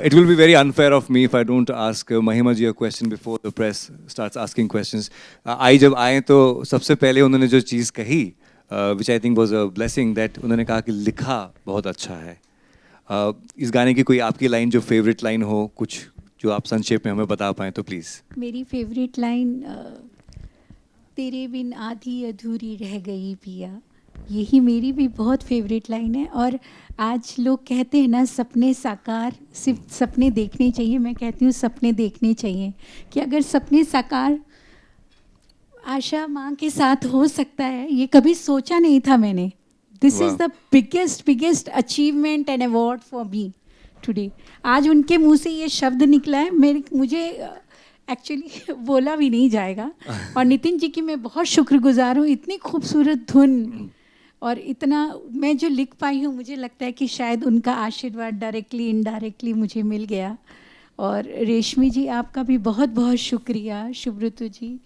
It will be very unfair of me if I don't ask Mahima ji a question before the press starts asking questions. आई जब आए तो सबसे पहले उन्होंने जो चीज़ कही, which I think was a blessing, that उन्होंने कहा कि लिखा बहुत अच्छा है. इस गाने की कोई आपकी लाइन जो फेवरेट लाइन हो, कुछ जो आप संक्षेप में हमें बता पाएँ तो प्लीज़. मेरी फेवरेट लाइन, तेरे बिन आधी अधूरी रह गई पिया, यही मेरी भी बहुत फेवरेट लाइन है. और आज लोग कहते हैं ना, सपने साकार, सिर्फ सपने देखने चाहिए. मैं कहती हूँ सपने देखने चाहिए, कि अगर सपने साकार आशा माँ के साथ हो सकता है, ये कभी सोचा नहीं था मैंने. This is the biggest achievement and award for me today. आज उनके मुंह से ये शब्द निकला है, मुझे एक्चुअली बोला भी नहीं जाएगा. और नितिन जी की मैं बहुत शुक्रगुजार हूँ. इतनी खूबसूरत धुन, और इतना मैं जो लिख पाई हूँ, मुझे लगता है कि शायद उनका आशीर्वाद डायरेक्टली इनडायरेक्टली मुझे मिल गया. और रेशमी जी, आपका भी बहुत बहुत शुक्रिया. शुभ्रतु जी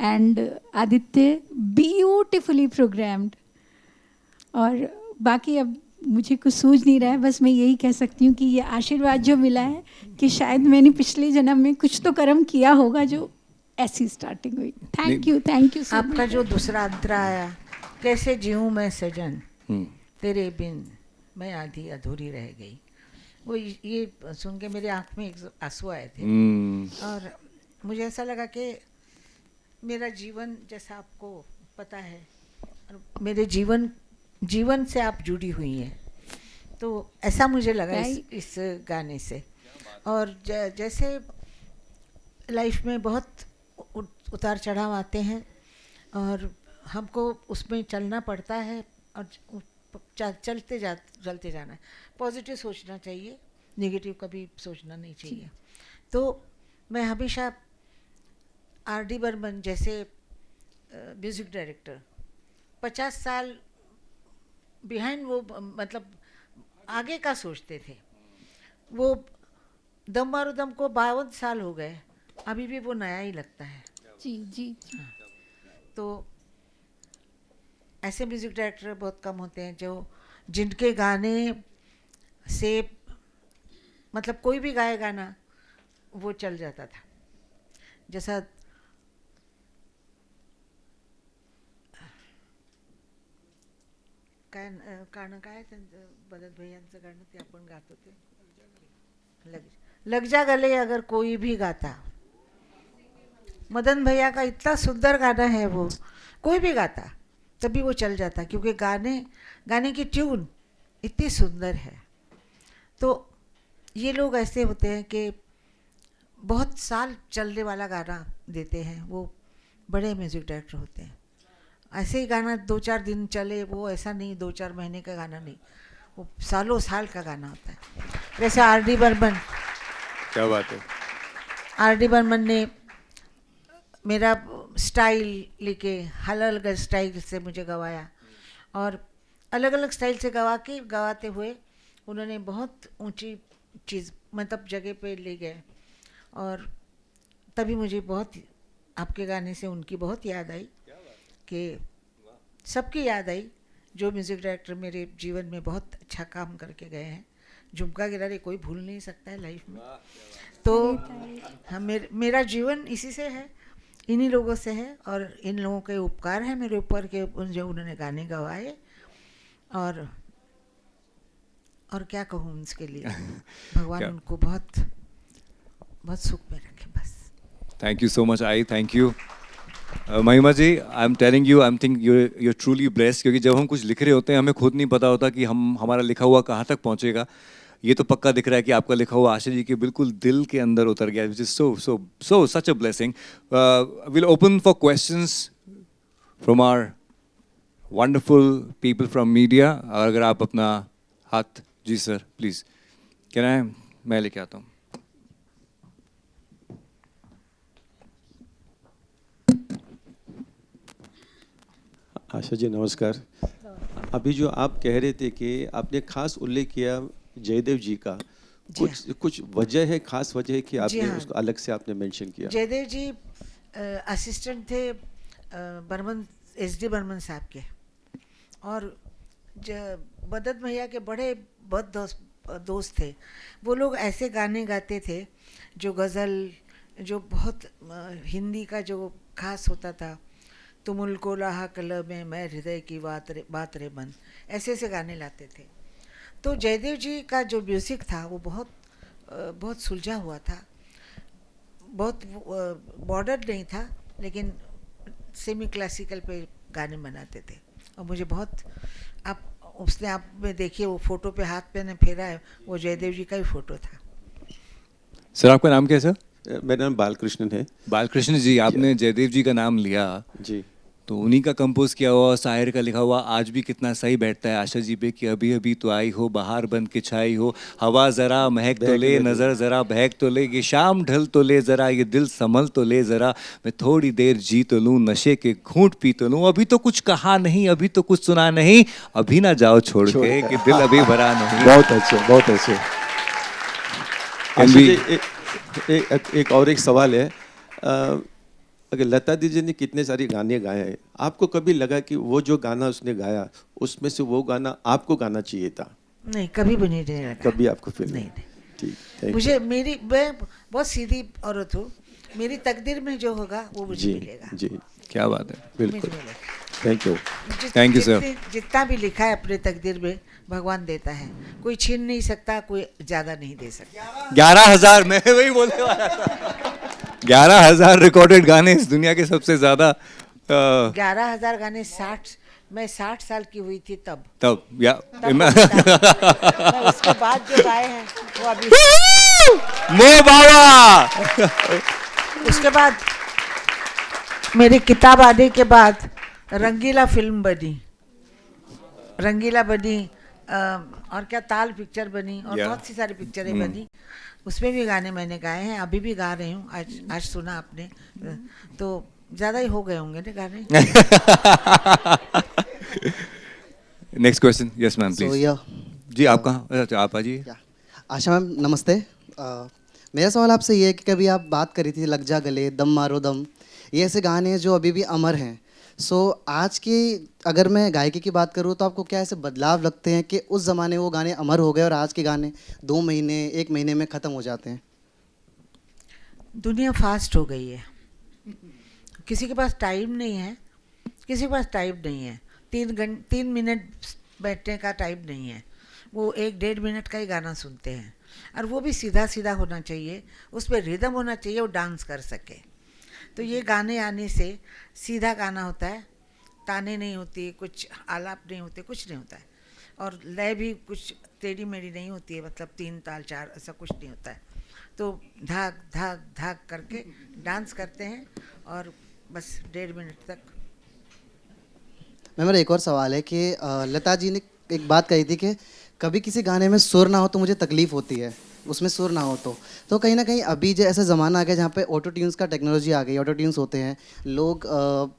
एंड आदित्य, ब्यूटिफुली प्रोग्राम्ड. और बाकी अब मुझे कुछ सूझ नहीं रहा है, बस मैं यही कह सकती हूँ कि ये आशीर्वाद जो मिला है, कि शायद मैंने पिछले जन्म में कुछ तो कर्म किया होगा जो ऐसी स्टार्टिंग हुई. Thank you so much. आपका जो दूसरा अंतरा आया, कैसे जीऊँ मैं सजन, तेरे बिन मैं आधी अधूरी रह गई, वो ये सुन के मेरी आँख में आंसू आए थे. और मुझे ऐसा लगा कि मेरा जीवन, जैसा आपको पता है, मेरे जीवन से आप जुड़ी हुई हैं, तो ऐसा मुझे लगा इस गाने से. और जैसे लाइफ में बहुत उतार चढ़ाव आते हैं, और हमको उसमें चलना पड़ता है, और चलते जाना है. पॉजिटिव सोचना चाहिए, नेगेटिव कभी सोचना नहीं चाहिए. तो मैं हमेशा R.D. बर्मन जैसे म्यूज़िक डायरेक्टर 50 साल बिहाइंड वो मतलब आगे का सोचते थे। वो दम मारो दम को 52 साल हो गए, अभी भी वो नया ही लगता है। जी जी जी। तो ऐसे म्यूज़िक डायरेक्टर बहुत कम होते हैं जो जिनके गाने से मतलब कोई भी गाए गाना वो चल जाता था। जैसा काय गाणं काय त्यांचं बदत भैयांचं गाणं ते आपण गात होते, लग जा गले अगर कोई भी गाता। मदन भैया का इतना सुंदर गाना है, वो कोई भी गाता तभी वो चल जाता, क्योंकि गाने की ट्यून इतनी सुंदर है। तो ये लोग ऐसे होते हैं कि बहुत साल चलने वाला गाना देते हैं, वो बड़े म्यूज़िक डायरेक्टर होते हैं। ऐसे ही गाना 2-4 दिन चले वो ऐसा नहीं, 2-4 महीने का गाना नहीं, वो सालों साल का गाना होता है। वैसे R.D. बर्मन, क्या बात है। R.D. बर्मन ने मेरा स्टाइल लेके अलग अलग स्टाइल से मुझे गवाया, और अलग अलग स्टाइल से गवाते हुए उन्होंने बहुत ऊंची चीज़ मतलब जगह पे ले गए। और तभी मुझे बहुत आपके गाने से उनकी बहुत याद आई, कि सबकी याद आई जो म्यूज़िक डायरेक्टर मेरे जीवन में बहुत अच्छा काम करके गए हैं। झुमका गिरारे कोई भूल नहीं सकता है लाइफ में। तो हम मेरा जीवन इसी से है, इन्हीं लोगों से है, और इन लोगों के उपकार है मेरे ऊपर के जो उन्होंने गाने गवाए। और क्या कहूँ उनके लिए, भगवान उनको बहुत बहुत सुख में रखे बस। Thank you so much I, thank you Mahima ji. I am telling you, I am think you truly blessed, क्योंकि जब हम कुछ लिख रहे होते हैं हमें खुद नहीं पता होता कि हमारा लिखा हुआ कहाँ तक पहुँचेगा। ये तो पक्का दिख रहा है कि आपका लिखा हुआ आशा जी के बिल्कुल दिल के अंदर उतर गया, which is so such a blessing. Will open for questions from our wonderful people from media. अगर आप अपना हाथ, जी सर प्लीज़, क्या है, मैं लेके आता हूँ। आशा जी नमस्कार। अभी जो आप कह रहे थे कि आपने खास उल्लेख किया जयदेव जी का, कुछ वजह है, खास वजह है कि आपने उसको अलग से आपने मेंशन किया? जयदेव जी असिस्टेंट थे बर्मन, SD बर्मन साहब के, और मदन भैया के बड़े बहुत दोस्त थे। वो लोग ऐसे गाने गाते थे जो गज़ल, जो बहुत हिंदी का जो खास होता था, तुमुल को लाहा कलब में मैं हृदय की बात रे मन, ऐसे ऐसे गाने लाते थे। तो जयदेव जी का जो म्यूज़िक था वो बहुत सुलझा हुआ था, बहुत बॉर्डर नहीं था, लेकिन सेमी क्लासिकल पे गाने बनाते थे। और मुझे बहुत, आप उसने आप में देखिए वो फ़ोटो पे हाथ मैंने फेरा है, वो जयदेव जी का ही फ़ोटो था। सर आपका नाम क्या है सर? मेरा नाम बालकृष्णन है। बालकृष्ण जी, आपने जयदेव जी का नाम लिया जी, तो उन्हीं का कंपोज किया हुआ शायर का लिखा हुआ आज भी कितना सही बैठता है आशा जी पे, कि अभी अभी तो आई हो, बाहर बन के छाई हो, हवा ज़रा महक तो ले, नज़र ज़रा बहक तो ले, ये शाम ढल तो ले ज़रा, ये दिल संभल तो ले ज़रा, मैं थोड़ी देर जी तो लूँ, नशे के घूंट पी तो लूँ, अभी तो कुछ कहा नहीं, अभी तो कुछ सुना नहीं, अभी ना जाओ छोड़ के कि दिल अभी भरा नहीं। बहुत अच्छे, बहुत अच्छे। आशा जी, एक और एक सवाल है। अगर लता दीदी ने कितने सारे गाने गाए हैं, आपको कभी लगा कि वो जो गाना उसने गाया उसमें से वो गाना आपको गाना चाहिए था? नहीं, कभी भी नहीं लगा। कभी आपको फील नहीं? ठीक, मैं बहुत सीधी औरत हूँ, मेरी तकदीर में जो होगा वो मुझे मिलेगा। जी, क्या बात है, बिल्कुल। Thank you, thank you sir. जितना भी लिखा है अपने तकदीर में भगवान देता है, कोई छीन नहीं सकता, कोई ज़्यादा नहीं दे सकता। 11,000, मैं वही बोलने वाला था, 11,000 रिकॉर्डेड गाने इस दुनिया के सबसे ज़्यादा। 11,000 गाने, 60 साल की हुई थी तब या उसके बाद जो गाए हैं वो अभी मो बाबा। उसके बाद मेरी किताब आने के बाद रंगीला फिल्म बनी, और क्या ताल पिक्चर बनी और Yeah. बहुत सी सारी पिक्चरें बनी, उसमें भी गाने मैंने गाए हैं, अभी भी गा रही हूँ। आज सुना आपने, तो ज़्यादा ही हो गए होंगे ना गाने। Next question, yes ma'am So, please. yeah. जी आप कहाँ, अच्छा आप आ जाइए। आशा मैम नमस्ते। मेरा सवाल आपसे ये है कि कभी आप बात करी थी लग जा गले, दम मारो दम, ये ऐसे गाने हैं जो अभी भी अमर हैं। सो आज की अगर मैं गायकी की बात करूँ तो आपको क्या ऐसे बदलाव लगते हैं कि उस ज़माने वो गाने अमर हो गए और आज के गाने 2 महीने 1 महीने में ख़त्म हो जाते हैं? दुनिया फास्ट हो गई है, किसी के पास टाइम नहीं है, किसी के पास टाइम नहीं है, 3 मिनट बैठने का टाइम नहीं है, वो 1-1.5 मिनट का ही गाना सुनते हैं, और वो भी सीधा सीधा होना चाहिए, उस पर रिदम होना चाहिए, वो डांस कर सके। तो ये गाने आने से सीधा गाना होता है, ताने नहीं होती, कुछ आलाप नहीं होते, कुछ नहीं होता है, और लय भी कुछ टेढ़ी मेढ़ी नहीं होती है, मतलब 3 ताल 4 ऐसा कुछ नहीं होता है। तो धाक धाक धाक करके डांस करते हैं और बस 1.5 मिनट तक। मेरा एक और सवाल है कि लता जी ने एक बात कही थी कि कभी किसी गाने में सुर ना हो तो मुझे तकलीफ़ होती है, उसमें सुर ना हो तो कहीं ना कहीं अभी जो ऐसा ज़माना आ गया जहाँ पे ऑटो ट्यून्स का टेक्नोलॉजी आ गई, ऑटो ट्यून्स होते हैं, लोग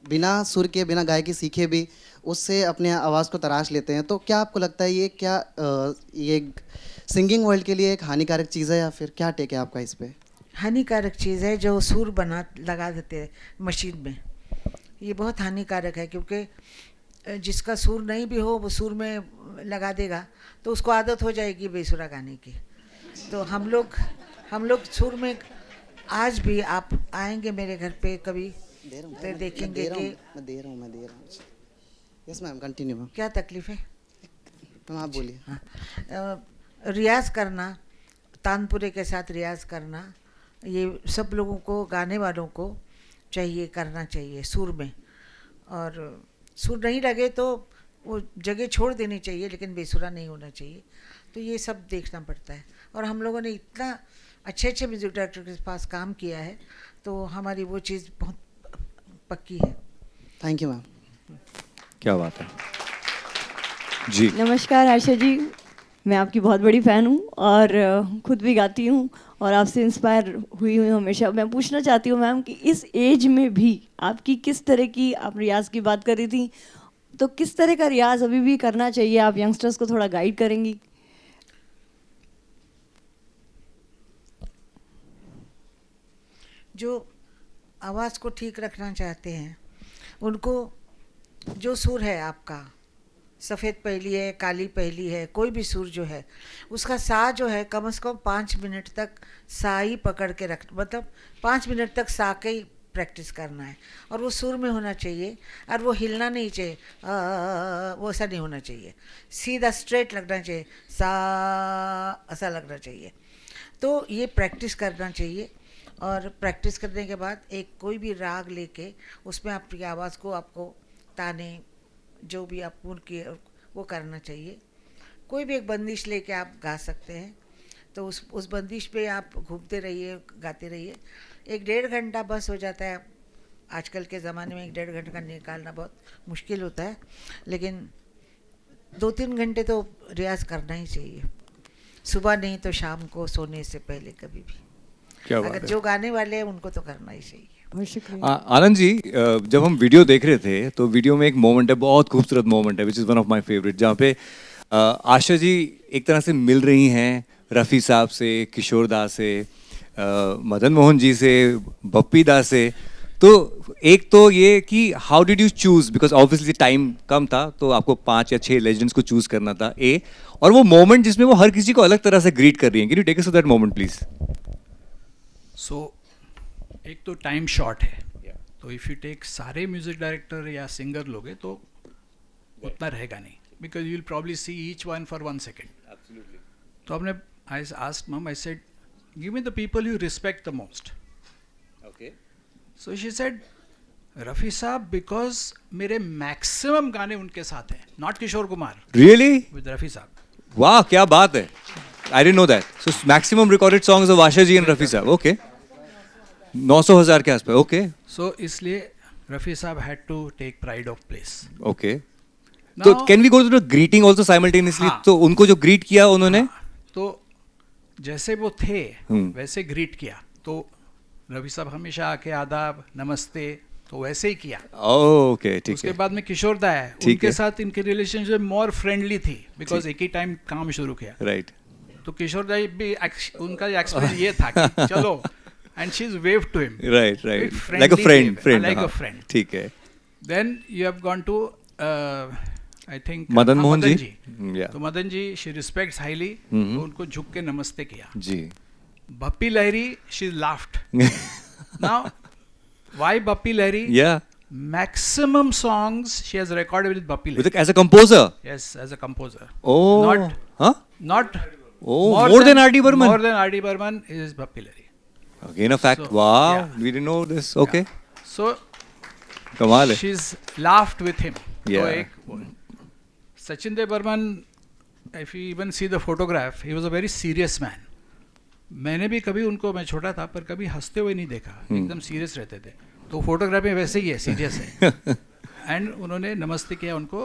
बिना सुर के बिना गायकी सीखे भी उससे अपने आवाज़ को तराश लेते हैं। तो क्या आपको लगता है ये सिंगिंग वर्ल्ड के लिए एक हानिकारक चीज़ है या फिर क्या टेक है आपका इस पर? हानिकारक चीज़ है जो सुर लगा देते हैं मशीन में, ये बहुत हानिकारक है, क्योंकि जिसका सुर नहीं भी हो वो सुर में लगा देगा तो उसको आदत हो जाएगी बेसुरा गाने की। तो हम लोग सुर में, आज भी आप आएंगे मेरे घर पे कभी तो देखेंगे कि मैं दे रहा हूँ। Yes ma'am, continue ma'am. क्या तकलीफ़ है मैम आप बोलिए। हाँ, रियाज करना, तानपुरे के साथ रियाज करना, ये सब लोगों को, गाने वालों को चाहिए, करना चाहिए सुर में, और सुर नहीं लगे तो वो जगह छोड़ देनी चाहिए, लेकिन बेसुरा नहीं होना चाहिए। तो ये सब देखना पड़ता है, और हम लोगों ने इतना अच्छे म्यूज़िक डायरेक्टर के पास काम किया है, तो हमारी वो चीज़ बहुत पक्की है। Thank you ma'am. क्या बात है जी। नमस्कार आशा जी, मैं आपकी बहुत बड़ी फ़ैन हूँ और खुद भी गाती हूँ और आपसे इंस्पायर हुई हूँ हमेशा। मैं पूछना चाहती हूँ मैम कि इस एज में भी आपकी किस तरह की, आप रियाज की बात कर रही थी, तो किस तरह का रियाज अभी भी करना चाहिए, आप यंगस्टर्स को थोड़ा गाइड करेंगी? जो आवाज़ को ठीक रखना चाहते हैं उनको, जो सुर है आपका, सफ़ेद पहली है, काली पहली है, कोई भी सुर जो है, उसका सा जो है कम से कम 5 मिनट तक सा ही पकड़ के रख, मतलब 5 मिनट तक सा के ही प्रैक्टिस करना है, और वो सुर में होना चाहिए, और वो हिलना नहीं चाहिए, वो ऐसा नहीं होना चाहिए, सीधा स्ट्रेट लगना चाहिए, सा ऐसा लगना चाहिए। तो ये प्रैक्टिस करना चाहिए, और प्रैक्टिस करने के बाद एक कोई भी राग लेके उसमें आपकी आवाज़ को, आपको ताने जो भी आप पूर्ण किए वो करना चाहिए। कोई भी एक बंदिश लेके आप गा सकते हैं, तो उस बंदिश पे आप घूमते रहिए, गाते रहिए। 1-1.5 घंटा बस हो जाता है। आजकल के ज़माने में 1-1.5 घंटे का निकालना बहुत मुश्किल होता है, लेकिन 2-3 घंटे तो रियाज़ करना ही चाहिए, सुबह नहीं तो शाम को सोने से पहले कभी भी। क्या बात अगर है। जो गाने वाले हैं उनको तो करना ही चाहिए। बहुत शुक्रिया। आनंद जी, जब हम वीडियो देख रहे थे तो वीडियो में एक मोमेंट है, बहुत खूबसूरत मोमेंट है, which is one of my favourite, जहाँ पे आशा जी एक तरह से मिल रही हैं रफ़ी साहब से, किशोर दा से, मदन मोहन जी से, बप्पी दा से। तो एक तो ये कि how did you choose, because obviously time कम था तो आपको 5 या 6 लेजेंड्स को चूज़ करना था, और वो मोमेंट जिसमें वो हर किसी को अलग तरह से ग्रीट कर रही हैं, can you take us to that moment please? So एक तो टाइम शॉर्ट है, तो इफ़ यू टेक सारे म्यूज़िक डायरेक्टर या सिंगर लोगे तो उतना रहेगा नहीं, because you will probably see each one for 1 second. तो आपने, I asked mom, I said give me the people you respect the most. So she said Rafi Sahab, because मेरे मैक्सिमम गाने उनके साथ हैं, not Kishore Kumar, really? With Rafi Sahab. वाह, क्या बात है, I didn't know that. So maximum recorded songs of Asha ji and Rafi Sahab, okay, 900,000 के आसपास, ओके। सो इसलिए Rafi Sahab had to take pride of place. Okay, तो can we go to the greeting also simultaneously? हाँ. तो उनको जो ग्रीट किया उन्होंने, तो जैसे वो थे हम्म. वैसे ग्रीट किया. तो रवि साहब हमेशा आके आदाब नमस्ते तो वैसे ही किया. ओके ठीक उसके है. बाद में किशोर दा है, ठीक उनके है. साथ इनकी रिलेशनशिप मोर फ्रेंडली थी बिकॉज एक ही टाइम काम शुरू किया. राइट. तो किशोर दा भी उनका एक्सपीरियंस ये था कि चलो, and she is wave to him right right, like a friend. Like a friend. ठीक है. Then you have gone to I think Madan Mohan ji. तो Madan ji she respects highly, तो उनको झुक के नमस्ते किया. जी. Bappi Lahiri she laughed. Now why Bappi Lahiri? Yeah. Maximum songs she has recorded with Bappi Lahiri. As a composer? Yes, as a composer. Oh. Not. Huh? Not. Oh, more than R.D. Burman? More than R.D. Burman is Bappi Lahiri. Again a fact. So, wow. yeah. We didn't know this. Okay. Yeah. So. कमाल है. She's laughed with him. Yeah. तो एक Sachin Dev Burman, if you even see the photograph, he was a very serious man. मैंने भी कभी उनको, मैं छोटा था पर कभी हंसते हुए नहीं देखा, एकदम सीरियस रहते थे. तो फोटोग्राफ में वैसे ही है, सीरियस है. एंड उन्होंने नमस्ते किया उनको,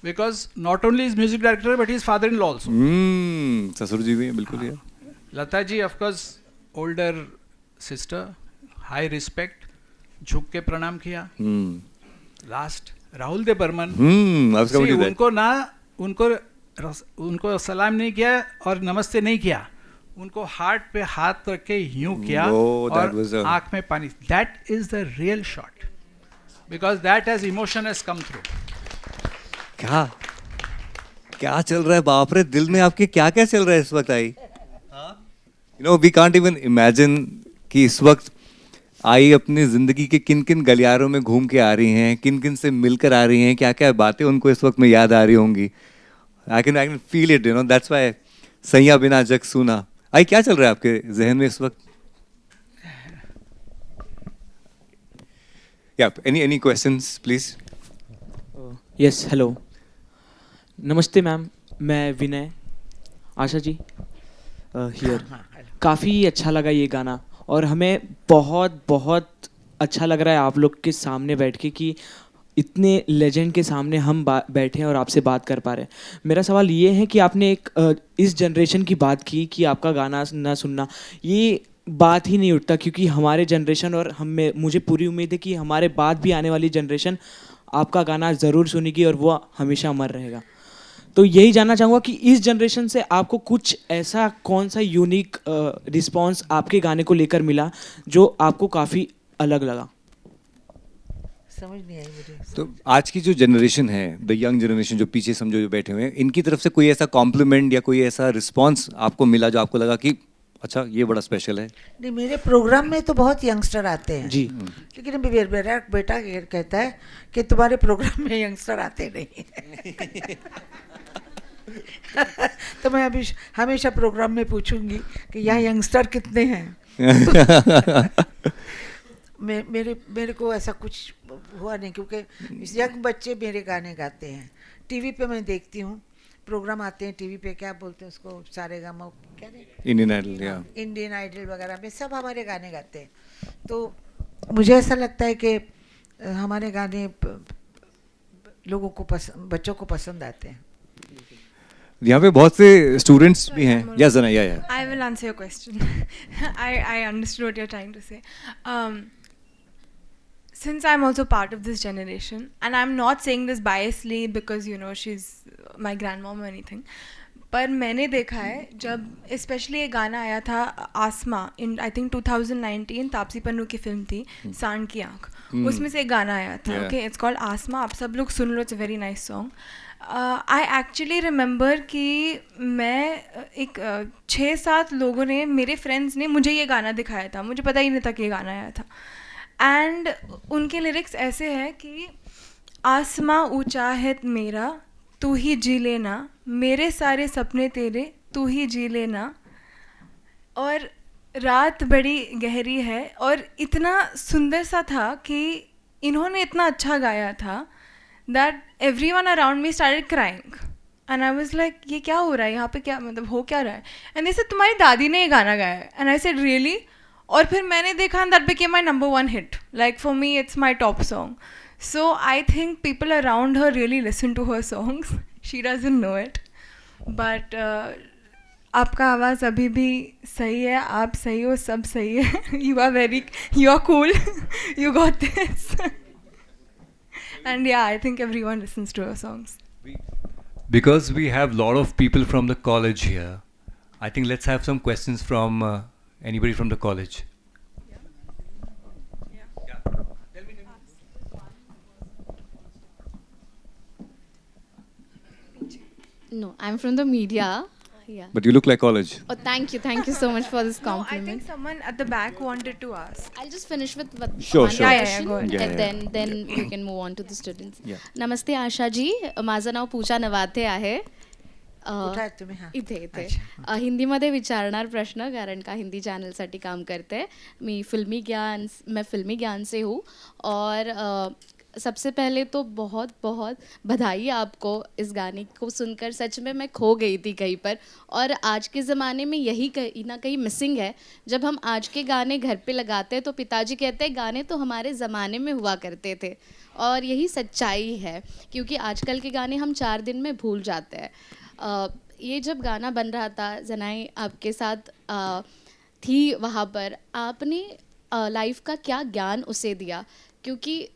because not only is music director but is father in law also. ससुर जी भी बिल्कुल. है. Lata ji of course older sister, high respect, झुक के प्रणाम किया. लास्ट राहुल देव बर्मन, उनको सलाम नहीं किया और नमस्ते नहीं किया, उनको हार्ट पे हाथ रख के यूं किया और आंख में पानी. That is the real shot because that has emotion has come through. क्या क्या चल रहा है बाप रे, दिल में आपके क्या क्या चल रहा है इस वक्त? I you know we can't even imagine कि इस वक्त आई अपनी जिंदगी के किन किन गलियारों में घूम के आ रही हैं, किन किन से मिलकर आ रही हैं, क्या क्या बातें उनको इस वक्त में याद आ रही होंगी. I can feel it, you know. That's why सैया बिना जग सुना. आई क्या चल रहा है आपके जहन में इस वक्त? या any questions please? Yes, hello, नमस्ते मैम, मैं विनय. आशा जी हियर. काफ़ी अच्छा लगा ये गाना और हमें बहुत बहुत अच्छा लग रहा है आप लोग के सामने बैठ के कि इतने लेजेंड के सामने हम बैठे हैं और आपसे बात कर पा रहे हैं. मेरा सवाल ये है कि आपने एक इस जनरेशन की बात की कि आपका गाना ना सुनना, ये बात ही नहीं उठता क्योंकि हमारे जनरेशन और मुझे पूरी उम्मीद है कि हमारे बाद भी आने वाली जनरेशन आपका गाना ज़रूर सुनेगी और वो हमेशा अमर रहेगा. तो यही जानना चाहूँगा कि इस जनरेशन से आपको कुछ ऐसा कौन सा यूनिक रिस्पॉन्स आपके गाने को लेकर मिला जो आपको काफ़ी अलग लगा? समझ नहीं आई मुझे. तो आज की जो जनरेशन है, द यंग जनरेशन जो पीछे समझो जो बैठे हुए हैं, इनकी तरफ से कोई ऐसा कॉम्प्लीमेंट या कोई ऐसा रिस्पॉन्स आपको मिला जो आपको लगा कि अच्छा ये बड़ा स्पेशल है? नहीं, मेरे प्रोग्राम में तो बहुत यंगस्टर आते हैं जी, लेकिन मेरा बेटा कहता है कि तुम्हारे प्रोग्राम में यंगस्टर आते नहीं. तो मैं अभी हमेशा प्रोग्राम में पूछूंगी कि यहाँ यंगस्टर कितने हैं. मेरे को ऐसा कुछ हुआ नहीं क्योंकि यंग बच्चे मेरे गाने गाते हैं. टीवी पे मैं देखती हूँ, प्रोग्राम आते हैं टीवी पे, क्या बोलते हैं उसको, सारेगामा, क्या नहीं, इंडियन आइडल, या इंडियन आइडल वगैरह में सब हमारे गाने गाते हैं. तो मुझे ऐसा लगता है कि हमारे गाने लोगों को बच्चों को पसंद आते हैं. यहाँ पे बहुत से स्टूडेंट्स भी हैं. Yes Zanai, yeah I will answer your question. I understood what you are trying to say. Since I'm also part of this generation, and I'm not saying this biasly because you know she's my grandmom or anything, पर मैंने देखा है जब specially ये गाना आया था आसमा इन I think 2019, Taapsee Pannu की फिल्म थी सांड की आँख, उसमें से एक गाना आया था. Okay, it's called Aasma. आप सब लोग सुन लो, it's a very nice song. I actually remember कि मैं एक 6-7 लोगों ने, मेरे फ्रेंड्स ने मुझे ये गाना दिखाया था, मुझे पता ही नहीं था कि ये गाना आया था. एंड उनके लिरिक्स ऐसे हैं कि आसमां ऊंचा है मेरा, तू ही जी लेना, मेरे सारे सपने तेरे, तू ही जी लेना, और रात बड़ी गहरी है. और इतना सुंदर सा था कि इन्होंने इतना अच्छा गाया था that everyone around me started crying and I was like ये क्या हो रहा है यहाँ पे, क्या मतलब हो क्या रहा है. एंड दे सेड तुम्हारी दादी ने ये गाना गाया है. And I said really. और फिर मैंने देखा that became my number 1 hit. Like for me it's my top song. So I think people around her really listen to her songs. She doesn't know it. But आपका आवाज़ अभी भी सही है, आप सही हो, सब सही है. You are cool. You got this. And yeah, I think everyone listens to her songs. Because we have a lot of people from the college here, I think let's have some questions from anybody from the college. No, I'm from the media. Yeah. But you look like college. Oh, thank you so much for this No, I compliment. think someone at the back wanted to ask. I'll just finish with one Sure. question, go ahead. and then we can move on to the students. Yeah. नमस्ते आशा जी, माझं नाव पूजा नवाते आहे. कुठे आहेत तुम्ही? हां. इथे हिंदीमध्ये विचारणार प्रश्न, कारण का हिंदी चॅनलसाठी काम करते. मैं फिल्मी ज्ञान से हूँ, और सबसे पहले तो बहुत बहुत बधाई आपको इस गाने को सुनकर. सच में मैं खो गई थी कहीं पर, और आज के ज़माने में यही कहीं ना कहीं मिसिंग है. जब हम आज के गाने घर पे लगाते हैं तो पिताजी कहते हैं गाने तो हमारे ज़माने में हुआ करते थे, और यही सच्चाई है, क्योंकि आजकल के गाने हम 4 दिन में भूल जाते हैं. ये जब गाना बन रहा था, जनाई आपके साथ थी वहाँ पर, आपने लाइफ का क्या ज्ञान उसे दिया? क्योंकि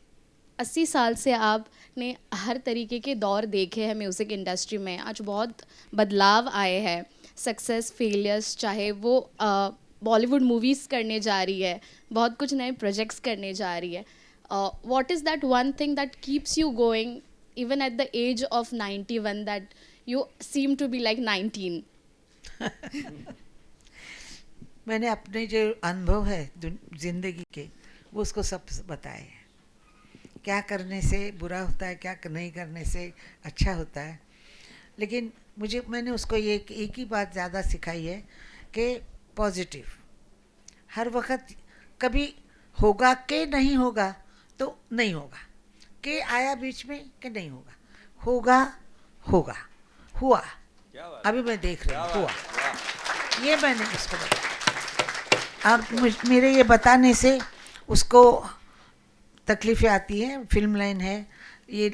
80 साल से आपने हर तरीके के दौर देखे हैं म्यूज़िक इंडस्ट्री में. आज बहुत बदलाव आए हैं, सक्सेस फेलियर्स, चाहे वो बॉलीवुड मूवीज़ करने जा रही है, बहुत कुछ नए प्रोजेक्ट्स करने जा रही है. What is that one thing that keeps you going even at the age of 91, that you seem to be like 19? मैंने अपने जो अनुभव है ज़िंदगी के, वो उसको सब बताए हैं. क्या करने से बुरा होता है, क्या नहीं करने से अच्छा होता है. लेकिन मैंने उसको एक ही बात ज़्यादा सिखाई है कि पॉजिटिव. हर वक्त कभी होगा कि नहीं होगा तो नहीं होगा, कि आया बीच में कि नहीं होगा, होगा, हुआ. अभी मैं देख रही हूँ, हुआ. ये मैंने उसको बताया, और मेरे ये बताने से उसको तकलीफ़ें आती हैं. फिल्म लाइन है, ये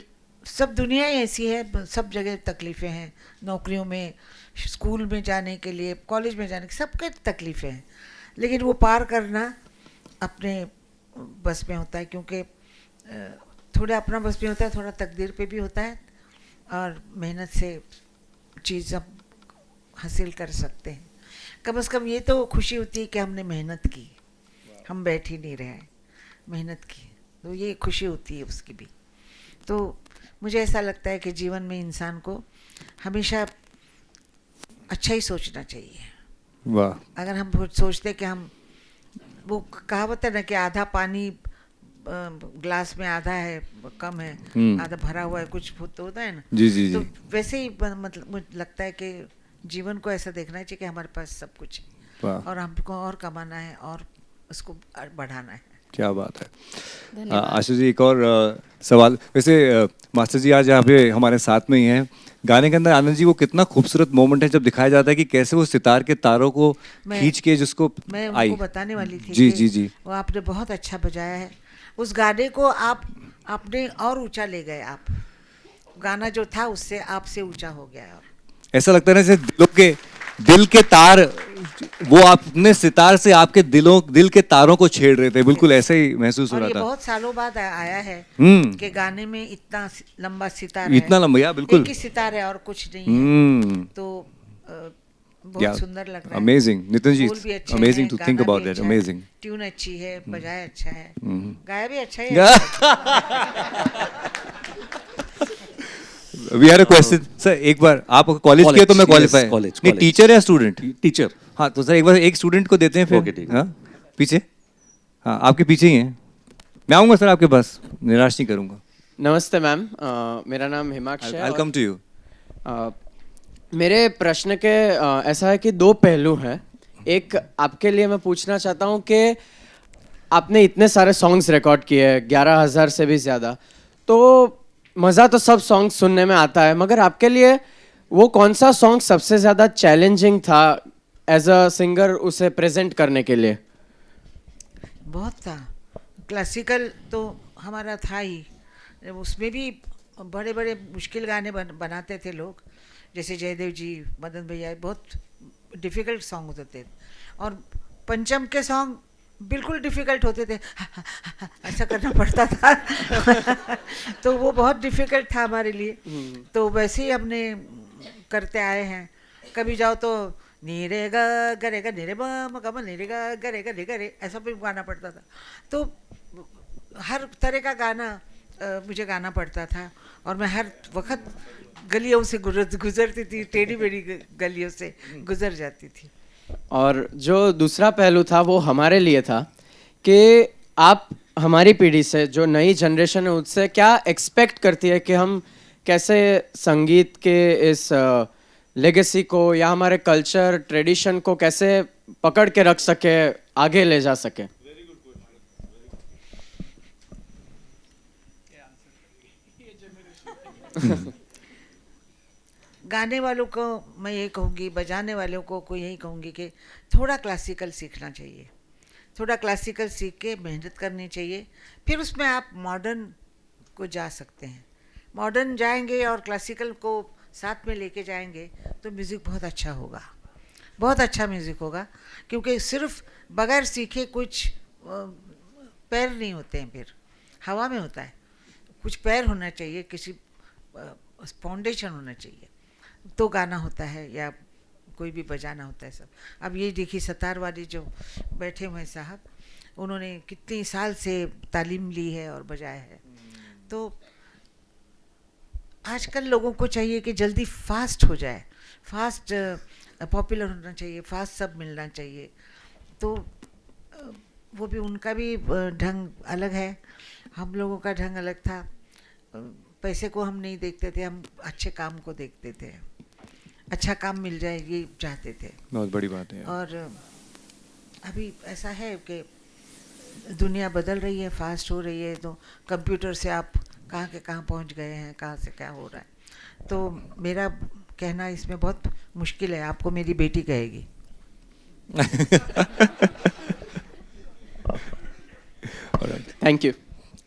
सब दुनिया ही ऐसी है, सब जगह तकलीफ़ें हैं. नौकरियों में, स्कूल में जाने के लिए, कॉलेज में जाने के, सबके तकलीफ़ें हैं. लेकिन वो पार करना अपने बस में होता है, क्योंकि थोड़ा अपना बस में होता है, थोड़ा तकदीर पे भी होता है, और मेहनत से चीज़ हम हासिल कर सकते हैं. कम से कम ये तो खुशी होती है कि हमने मेहनत की, हम बैठ ही नहीं रहे, मेहनत की, तो ये खुशी होती है उसकी भी. तो मुझे ऐसा लगता है कि जीवन में इंसान को हमेशा अच्छा ही सोचना चाहिए. वाह. अगर हम सोचते कि हम, वो कहावत है ना कि आधा पानी ग्लास में आधा है, कम है, आधा भरा हुआ है, कुछ तो होता है ना. जी. तो वैसे ही मतलब मुझे लगता है कि जीवन को ऐसा देखना चाहिए कि हमारे पास सब कुछ है, और हमको और कमाना है और उसको बढ़ाना है. क्या बात है. आशा जी, एक और सवाल. वैसे मास्टर जी आज यहाँ पे हमारे साथ में ही हैं. गाने के अंदर आनंद जी वो कितना खूबसूरत मोमेंट है जब दिखाया जाता है कि कैसे वो सितार के तारों को खींच के जिसको मैं आई. उनको बताने वाली थी. जी. वो आपने बहुत अच्छा बजाया है. उस गाने को आपने और ऊंचा ले गए. आप गाना जो था उससे आपसे ऊंचा हो गया. और ऐसा लगता है ना जैसे दिल के तार, वो अपने सितार से आपके दिल के तारों को छेड़ रहे थे. बिल्कुल ऐसे ही महसूस हो रहा ये था. बहुत सालों बाद आया है कि गाने में इतना लंबा सितार है. इतना लंबा, या बिल्कुल एक ही सितार है और कुछ नहीं है. तो बहुत सुंदर लग रहा है. अमेजिंग. नितिन जी, बोल भी अच्छे अमेजिंग हैं, टू थिंक गाना अबाउट भी दैट. अच्छा है, अमेजिंग. ट्यून अच्छी है, बजाया अच्छा है, गाया भी अच्छा है. We had a question. Sir एक बार आप कॉलेज किया तो मैं क्वालिफाई. नहीं, टीचर या स्टूडेंट? टीचर. हाँ, तो सर एक बार एक स्टूडेंट को देते हैं फिर. ओके, ठीक. हाँ, पीछे. हाँ, आपके पीछे ही हैं. मैं आऊँगा सर आपके पास, निराश नहीं करूँगा. नमस्ते मैम, मेरा नाम हिमाक्ष है. Welcome to you. मेरे प्रश्न के ऐसा है कि 2 पहलू हैं. एक आपके लिए मैं पूछना चाहता हूँ कि आपने इतने सारे सॉन्ग्स रिकॉर्ड किए हैं, 11,000 से भी ज़्यादा, तो मज़ा तो सब सॉन्ग सुनने में आता है, मगर आपके लिए वो कौन सा सॉन्ग सबसे ज़्यादा चैलेंजिंग था एज अ सिंगर उसे प्रेजेंट करने के लिए? बहुत था. क्लासिकल तो हमारा था ही, उसमें भी बड़े बड़े मुश्किल गाने बनाते थे लोग, जैसे जयदेव जी, मदन भैया, बहुत डिफ़िकल्ट सॉन्ग होते थे। और पंचम के सॉन्ग बिल्कुल डिफ़िकल्ट होते थे, ऐसा करना पड़ता था तो वो बहुत डिफ़िकल्ट था हमारे लिए। तो वैसे ही हमने करते आए हैं। कभी जाओ तो नीरे गा गरे गा नीरे बम गम नीरे गा गरे गा निगरे, ऐसा भी गाना पड़ता था। तो हर तरह का गाना मुझे गाना पड़ता था, और मैं हर वक्त गलियों से गुजरती थी, टेढ़ी मेढ़ी गलियों से गुजर जाती थी। और जो दूसरा पहलू था वो हमारे लिए था कि आप हमारी पीढ़ी से, जो नई जनरेशन है, उससे क्या एक्सपेक्ट करती है कि हम कैसे संगीत के इस लेगेसी को या हमारे कल्चर ट्रेडिशन को कैसे पकड़ के रख सके, आगे ले जा सके। गाने वालों को मैं ये कहूँगी, बजाने वालों को यही कहूँगी कि थोड़ा क्लासिकल सीखना चाहिए। थोड़ा क्लासिकल सीख के मेहनत करनी चाहिए, फिर उसमें आप मॉडर्न को जा सकते हैं। मॉडर्न जाएंगे और क्लासिकल को साथ में लेके जाएंगे तो म्यूज़िक बहुत अच्छा होगा, बहुत अच्छा म्यूज़िक होगा। क्योंकि सिर्फ बगैर सीखे कुछ पैर नहीं होते हैं, फिर हवा में होता है। कुछ पैर होना चाहिए, किसी फाउंडेशन होना चाहिए, तो गाना होता है या कोई भी बजाना होता है सब। अब ये देखिए सतार वाली जो बैठे हुए साहब, उन्होंने कितनी साल से तालीम ली है और बजाया है। तो आजकल लोगों को चाहिए कि जल्दी फास्ट हो जाए, फास्ट पॉपुलर होना चाहिए, फास्ट सब मिलना चाहिए। तो वो भी, उनका भी ढंग अलग है, हम लोगों का ढंग अलग था। पैसे को हम नहीं देखते थे, हम अच्छे काम को देखते थे, अच्छा काम मिल जाए ये चाहते थे। बहुत बड़ी बात है। और अभी ऐसा है कि दुनिया बदल रही है, फास्ट हो रही है, तो कंप्यूटर से आप कहाँ के कहाँ पहुँच गए हैं, कहाँ से क्या हो रहा है। तो मेरा कहना इसमें बहुत मुश्किल है, आपको मेरी बेटी कहेगी। Thank you.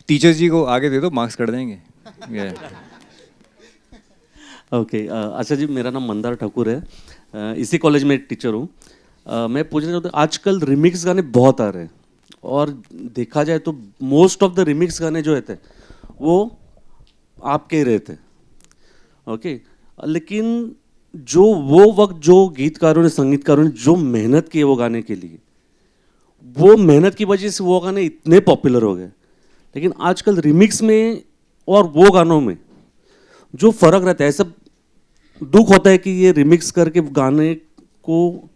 टीचर्स जी को आगे दे दो, मार्क्स कर देंगे। ओके अच्छा जी, मेरा नाम मंदार ठाकुर है, इसी कॉलेज में टीचर हूँ। मैं पूछना चाहता हूँ, आजकल रिमिक्स गाने बहुत आ रहे हैं, और देखा जाए तो मोस्ट ऑफ द रिमिक्स गाने जो रहते हैं वो आपके ही रहते हैं, ओके। लेकिन जो वो वक्त जो गीतकारों ने, संगीतकारों ने जो मेहनत की है वो गाने के लिए, वो मेहनत की वजह से वो गाने इतने पॉपुलर हो गए। लेकिन आजकल रिमिक्स में और वो गानों में जो फ़र्क रहता है, सब दुख होता है कि ये रिमिक्स करके गाने को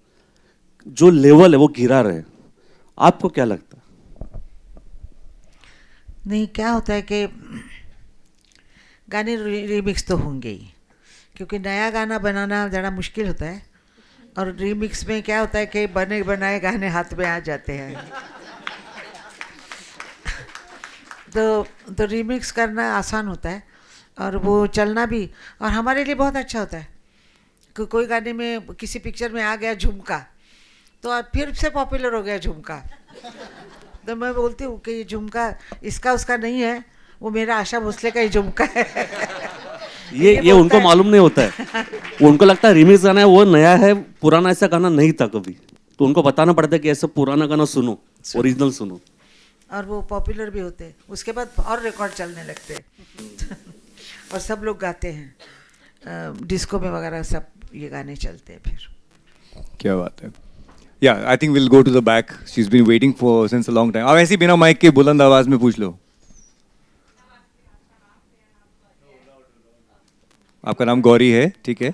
जो लेवल है वो गिरा रहे। आपको क्या लगता है? नहीं, क्या होता है कि गाने रीमिक्स तो होंगे ही, क्योंकि नया गाना बनाना ज़रा मुश्किल होता है, और रीमिक्स में क्या होता है कि बने बनाए गाने हाथ में आ जाते हैं। तो रीमिक्स करना आसान होता है, और वो चलना भी, और हमारे लिए बहुत अच्छा होता है कि कोई गाने में, किसी पिक्चर में आ गया झुमका, तो अब फिर से पॉपुलर हो गया झुमका। तो मैं बोलती हूँ कि ये झुमका इसका उसका नहीं है, वो मेरा आशा भोसले का ही झुमका है। ये उनको मालूम नहीं होता है, उनको लगता है रिमिक्स गाना है वो नया है, पुराना ऐसा गाना नहीं था कभी। तो उनको बताना पड़ता है कि ऐसा पुराना गाना सुनो, ओरिजिनल सुनो, और वो पॉपुलर भी होते हैं। उसके बाद और रिकॉर्ड चलने लगते हैं और सब लोग गाते हैं, डिस्को में वगैरह सब ये गाने चलते हैं फिर। क्या बात है। Yeah I think will go to the back, she is been waiting for since a long time. अब ऐसे बिना माइक के बुलंद आवाज में पूछ लो। आपका नाम गौरी है, ठीक है।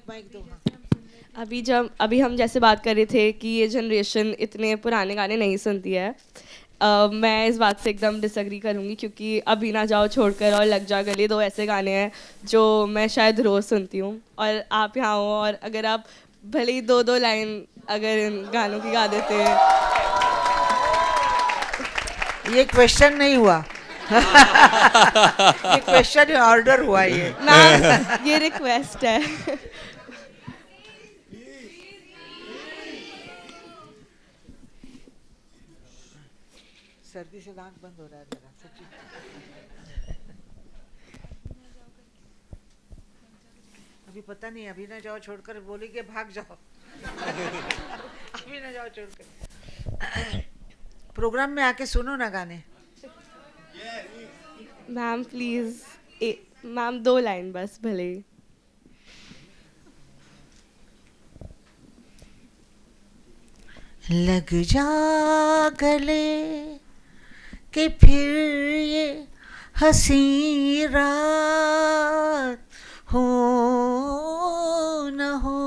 माइक दो। अभी हम जैसे बात कर रहे थे कि ये जनरेशन इतने पुराने गाने नहीं सुनती है, मैं इस बात से एकदम डिसएग्री करूँगी, क्योंकि अभी ना जाओ छोड़कर और लग जा गले, दो ऐसे गाने हैं जो मैं शायद रोज़ सुनती हूँ। और आप यहाँ हो, और अगर आप भले ही दो लाइन अगर इन गानों की गा देते हैं। ये क्वेश्चन नहीं हुआ ये क्वेश्चन ऑर्डर हुआ ये ना, ये रिक्वेस्ट है। सर्दी से नाक बंद हो रहा है मेरा सच्ची। अभी पता नहीं, अभी ना जाओ छोड़कर बोलेंगे भाग जाओ। अभी ना जाओ छोड़कर। प्रोग्राम में आके सुनो ना गाने। मैम प्लीज, मैम 2 लाइन बस भले ही। लग जा गले कि फिर ये हंसी रात हो न हो,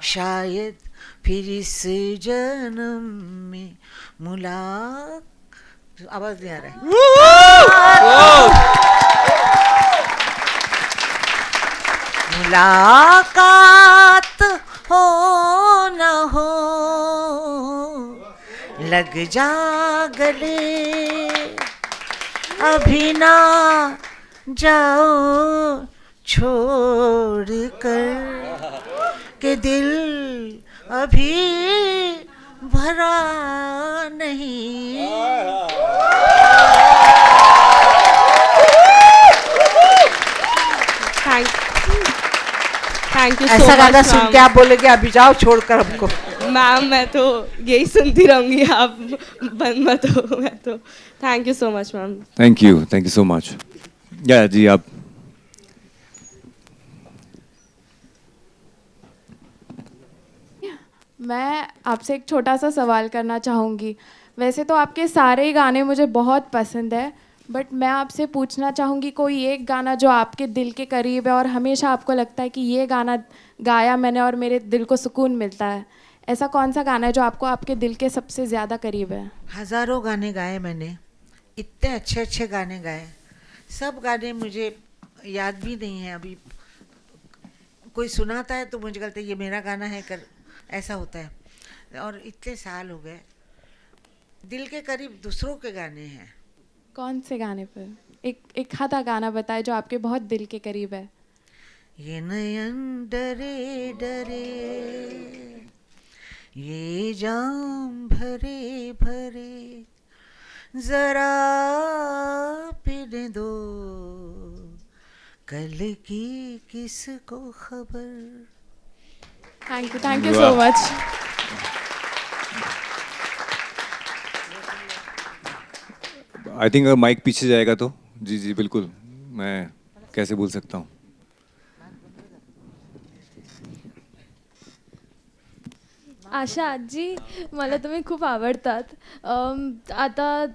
शायद फिर इस जन्म में आवाज नहीं आ रहा है। मुलाकात हो न हो, लग जा गले अभी ना जाओ छोड़ कर के दिल अभी भरा नहीं। थैंक यू सो ऐसा गाना मच सुन के आप बोलेंगे अभी जाओ छोड़कर हमको। मैम मैं तो यही सुनती रहूंगी, आप बंद मत हो। मैं तो thank you so much ma'am. Thank you so much. या जी आप। मैं आपसे एक छोटा सा सवाल करना चाहूँगी। वैसे तो आपके सारे ही गाने मुझे बहुत पसंद है, बट मैं आपसे पूछना चाहूँगी कोई एक गाना जो आपके दिल के करीब है और हमेशा आपको लगता है कि ये गाना गाया मैंने और मेरे दिल को सुकून मिलता है। ऐसा कौन सा गाना है जो आपको आपके दिल के सबसे ज़्यादा करीब है? हज़ारों गाने गाए मैंने, इतने अच्छे अच्छे गाने गाए, सब गाने मुझे याद भी नहीं है। अभी कोई सुनाता है तो मुझे कहते है ये मेरा गाना है कर, ऐसा होता है। और इतने साल हो गए, दिल के करीब दूसरों के गाने हैं। कौन से गाने पर? एक आधा गाना बताए जो आपके बहुत दिल के करीब है। ये नयन डरे डरे, ये जाम भरे भरे, जरा पीने दो कल की किसको खबर। Thank you so much. I think अगर माइक पीछे जाएगा तो जी जी बिल्कुल, मैं कैसे बोल सकता हूँ। आशा आजी, मला तुम्ही खूप आवडतात। आता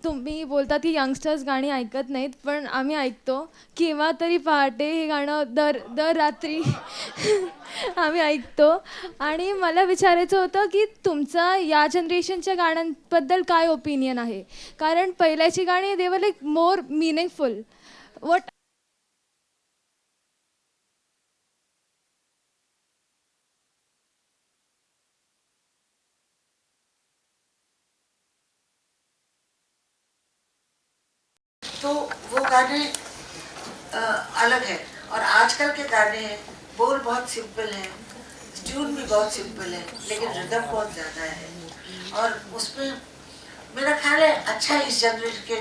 तुम्ही बोलतात की यंगस्टर्स गाणी ऐकत नाहीत, पण आम्ही ऐकतो। केव्हा तरी पहाटे हे गाणं दर रात्री आम्ही ऐकतो। आणि मला विचारायचं होतं की तुमचा या जनरेशनच्या गाण्यांबद्दल काय ओपिनियन आहे? कारण पहिल्याची गाणी दे वर लाईक मोर मीनिंगफुल। व्हॉट तो वो गाने अलग है। और आजकल के गाने बोल बहुत सिंपल हैं, ट्यून भी बहुत सिंपल है, लेकिन रिदम बहुत ज़्यादा है। और उसमें मेरा ख्याल है अच्छा इस जनरेशन के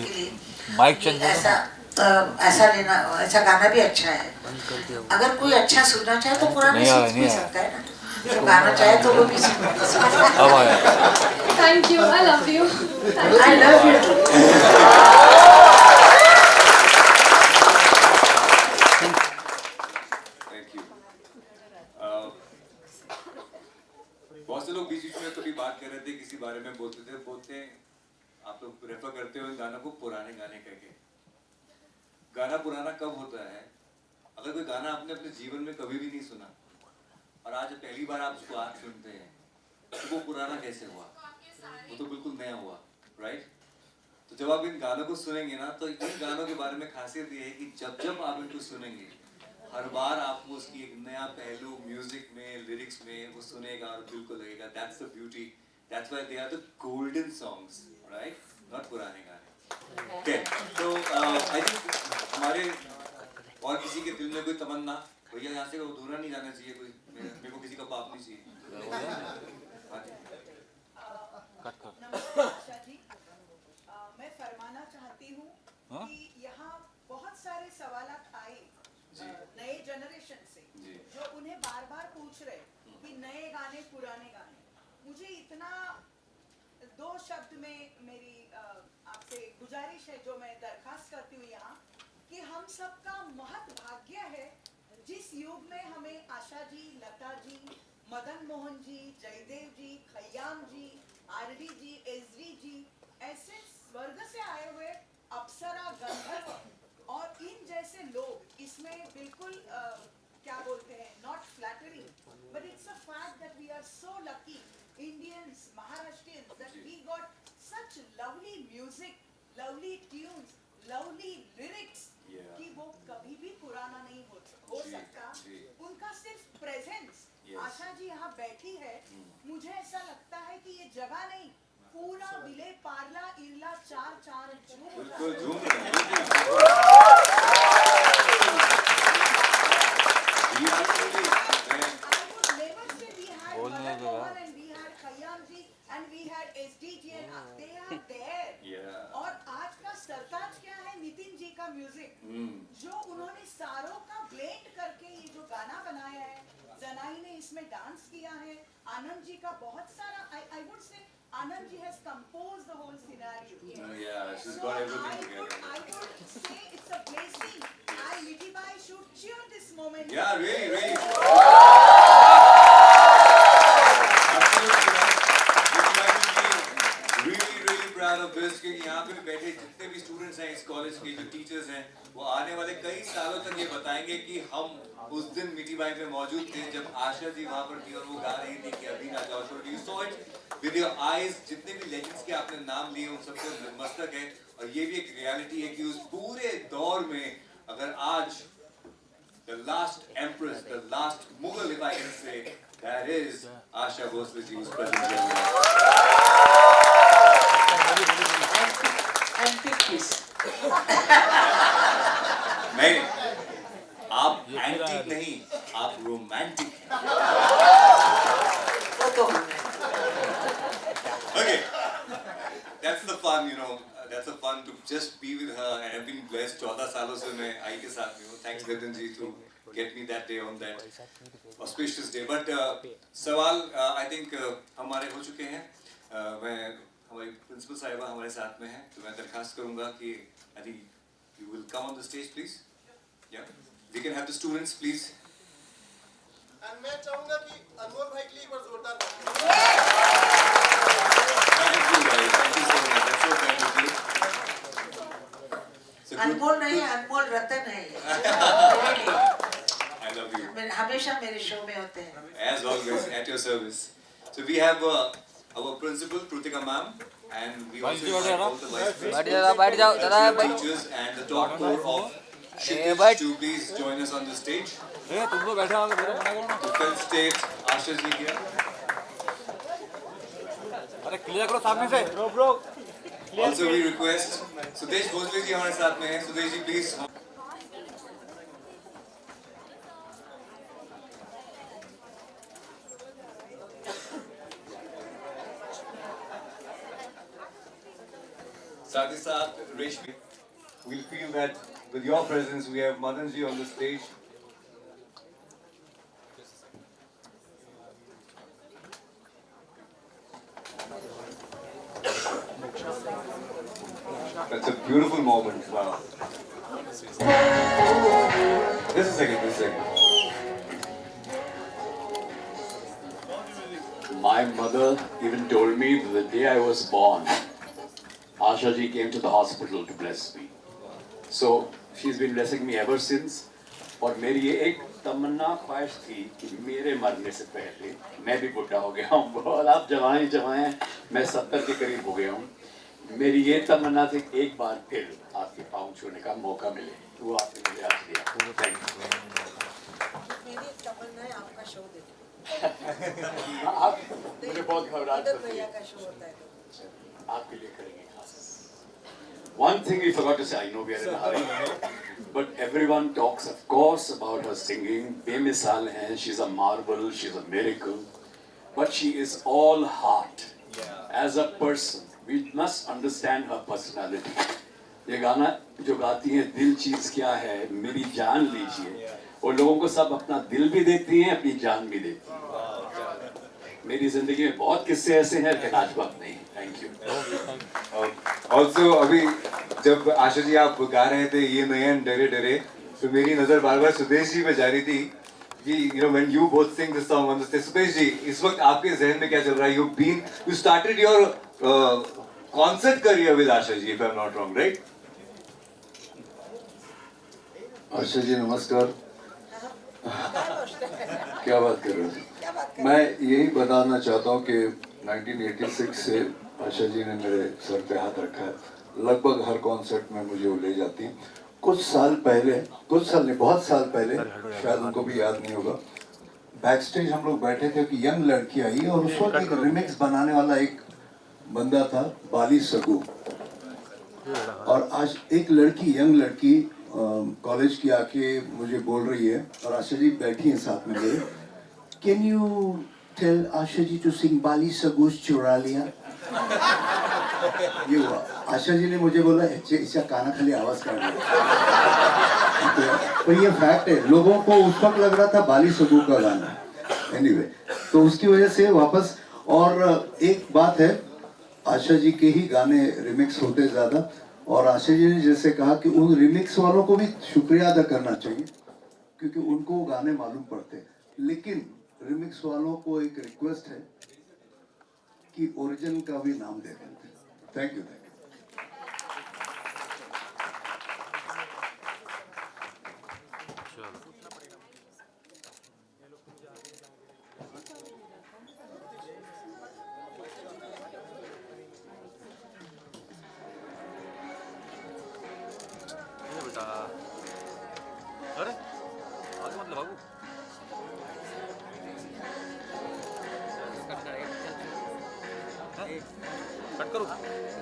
लिए माइक ऐसा लेना, ऐसा गाना भी अच्छा है। अगर कोई अच्छा सुनना चाहे तो पुराने सुन भी सकता है ना, जो गाना चाहे तो वो भी सुन सकता है। Thank you, I love you. I love you too. बहुत से लोग बीच बीच में कभी बात कर रहे थे, किसी बारे में बोलते आप लोग रेफर करते हो गानों को पुराने गाने कह के। गाना पुराना कब होता है? अगर कोई गाना आपने अपने जीवन में कभी भी नहीं सुना और आज पहली बार आप उसको आज सुनते हैं, तो वो पुराना कैसे हुआ? वो तो बिल्कुल नया हुआ, राइट? तो जब आप इन गानों को सुनेंगे ना, तो इन गानों के बारे में खासियत ये है कि जब आप इनको सुनेंगे, हर बार आपको उसकी एक नया पहलू म्यूजिक में, लिरिक्स में वो सुनेगा और दिल को लगेगा। That's the beauty, that's why they are the golden songs, right? Not पुराने गाने। ओके, तो आई थिंक हमारे और किसी के दिल में कोई तमन्ना, भैया यहाँ से अधूरा नहीं जाना चाहिए, कोई मेरे को किसी का पाप नहीं चाहिए। नमस्ते आशा जी, मैं फरमाना चाहती हूँ कि यहाँ बहुत सारे सवालात आए नए जनरेशन से जो उन्हें बार बार पूछ रहे कि नए गाने पुराने गाने। मुझे इतना 2 शब्द में मेरी आपसे गुजारिश है जो मैं दरखास्त करती हूँ यहाँ कि हम सबका महत भाग्य है जिस युग में हमें आशा जी, लता जी, मदन मोहन जी, जयदेव जी, खयाम जी, आरडी जी, एसडी जी ऐसे स्वर्ग से आए हुए अप्सरा, गंधर्व और इन जैसे लोग इसमें बिल्कुल क्या बोलते हैं, not flattering but it's a fact that we are so lucky Indians, Maharashtrians that we got such lovely music, lovely tunes, lovely lyrics कि वो कभी भी पुराना नहीं हो सकता। उनका सिर्फ प्रेजेंस, आशा जी यहाँ बैठी है, मुझे ऐसा लगता है कि ये जगह नहीं पूरा विले पार्ला इरला चार चार झूम और आज का सरताज क्या है, नितिन जी का म्यूजिक जो उन्होंने सारों का ब्लेंड करके ये जो गाना बनाया है, जनाई ने इसमें डांस किया है, आनंद जी का बहुत सारा I would say Anand ji has composed the whole scenario. Yeah, she's So got everything I together. would say it's a blessing. I, Niti Bai, should cheer this moment. Yeah, really, really. Really proud of this कि यहाँ पे बैठे जितने भी students हैं इस college के, जो टीचर्स हैं, वो आने वाले कई सालों तक ये बताएंगे कि हम उस दिन मीठी बाई में मौजूद थे जब आशा जी वहाँ पर थी और वो गा रही थी कि अभी ना जाओ छोड़। You saw it with your eyes। जितने भी लेजेंड्स के आपने नाम लिए उन सबसे मस्तक है और ये भी एक रियलिटी है कि उस पूरे दौर में अगर आज the last empress, the last Mughal, if I can say, that is Asha Bhosle ji was present here। नहीं, आप एंटीक नहीं, आप romantic. Okay, that's the fun, you know. That's the fun to just be with her, and I've been blessed 14 सालों से मैं आई के साथ, you know. Thanks Nitin ji to get me that day on that auspicious day. But सवाल I think हमारे हो चुके हैं। मैं हमारी प्रिंसिपल साहिबा हमारे साथ में हैं, तो मैं दरखास्त करूँगा कि I think you will come on the stage please. Yeah, we can have the students please. And मैं चाहूँगा कि अनमोल भाई के लिए एक बार जोरदार Thank you guys, thank you so much. That's so kind of you. अनमोल नहीं, अनमोल रतन है। I love you. हमेशा मेरे शो में होते हैं। As always, at your service. So we have our principal, Krutika ma'am, and we also invite all the vice principals, teachers, and the top four of Kshitij to please join us on the stage. To felicitate Asha ji here. Also we request Sudesh Bhosle ji हमारे साथ में हैं। Sudesh ji please. साथ ही साथ रेशमी, we'll feel that with your presence we have Madan ji on the stage. That's a beautiful moment. Wow. Just a second. My mother even told me that the day I was born, Asha ji came to the hospital to bless me. So she's been blessing me ever since. और मेरी ये एक तमन्ना ख्वाहिश थी कि मेरे मरने से पहले मैं भी बुढ़ा हो गया हूँ, बहुत आप जवाएं मैं 70 के करीब हो गया हूँ। मेरी ये तमन्ना थी एक बार फिर आपके पाँव छूने का मौका मिले, वो आपने मुझे आज दिया। Thank you. मेरी तमन्ना है आपका शो देखना। आप मुझे बहुत घबराहट होती है। का शो होता है आपके लिए करेंगे खास। One thing we forgot to say, I know we are in a hurry, but everyone talks, of course, about her singing. बेमिसाल हैं, she's a marvel, she's a miracle, but she is all heart. as a person. We must understand her personality. ये गाना जो गाती हैं दिल चीज क्या है मेरी जान लीजिए, और लोगों को सब अपना दिल भी देती हैं, अपनी जान भी देती हैं। मेरी जिंदगी में बहुत किस्से ऐसे हैं लेकिन आज वक्त नहीं। Thank you. ऑल्सो अभी जब आशा जी आप गा रहे थे ये नयन डरे डरे, तो मेरी नजर बार बार सुदेश जी पे जा रही थी कि you know when you both sing this song on the stage. Sudesh ji, इस वक्त आपके जहन में क्या चल रहा है? You started your concert career with Asha ji, if I am not wrong, right? Asha ji नमस्कार। क्या बात कर रहे हो? मैं यही बताना चाहता हूँ कि 1986 से आशा जी ने मेरे सर पे हाथ रखा है। लगभग हर कॉन्सर्ट में मुझे वो ले जाती हैं। कुछ साल नहीं, बहुत साल पहले, शायद उनको भी याद नहीं होगा, बैक स्टेज हम लोग बैठे थे कि यंग लड़की आई और उस वक्त एक रिमिक्स बनाने वाला एक बंदा था, बाली सगू। और आज एक लड़की, यंग लड़की कॉलेज की आके मुझे बोल रही है, और आशा जी बैठी हैं साथ में मेरे, can you tell Asha ji to sing बाली सगूस चुरा लिया। ये हुआ। आशा जी ने मुझे बोला इसका काना खाली आवाज कर दिया। तो ये फैक्ट है, लोगों को उस वक्त लग रहा था बाली सगू का गाना। एनीवे, तो उसकी वजह से वापस। और एक बात है, आशा जी के ही गाने रिमिक्स होते ज़्यादा, और आशा जी ने जैसे कहा कि उन रिमिक्स वालों को भी शुक्रिया अदा करना चाहिए क्योंकि उनको गाने मालूम पड़ते। लेकिन रिमिक्स वालों को एक रिक्वेस्ट है कि ओरिजिनल का भी नाम दे दें। Thank you. अरे आगे मत बाबू। कट करो,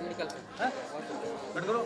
निकल, कट करो।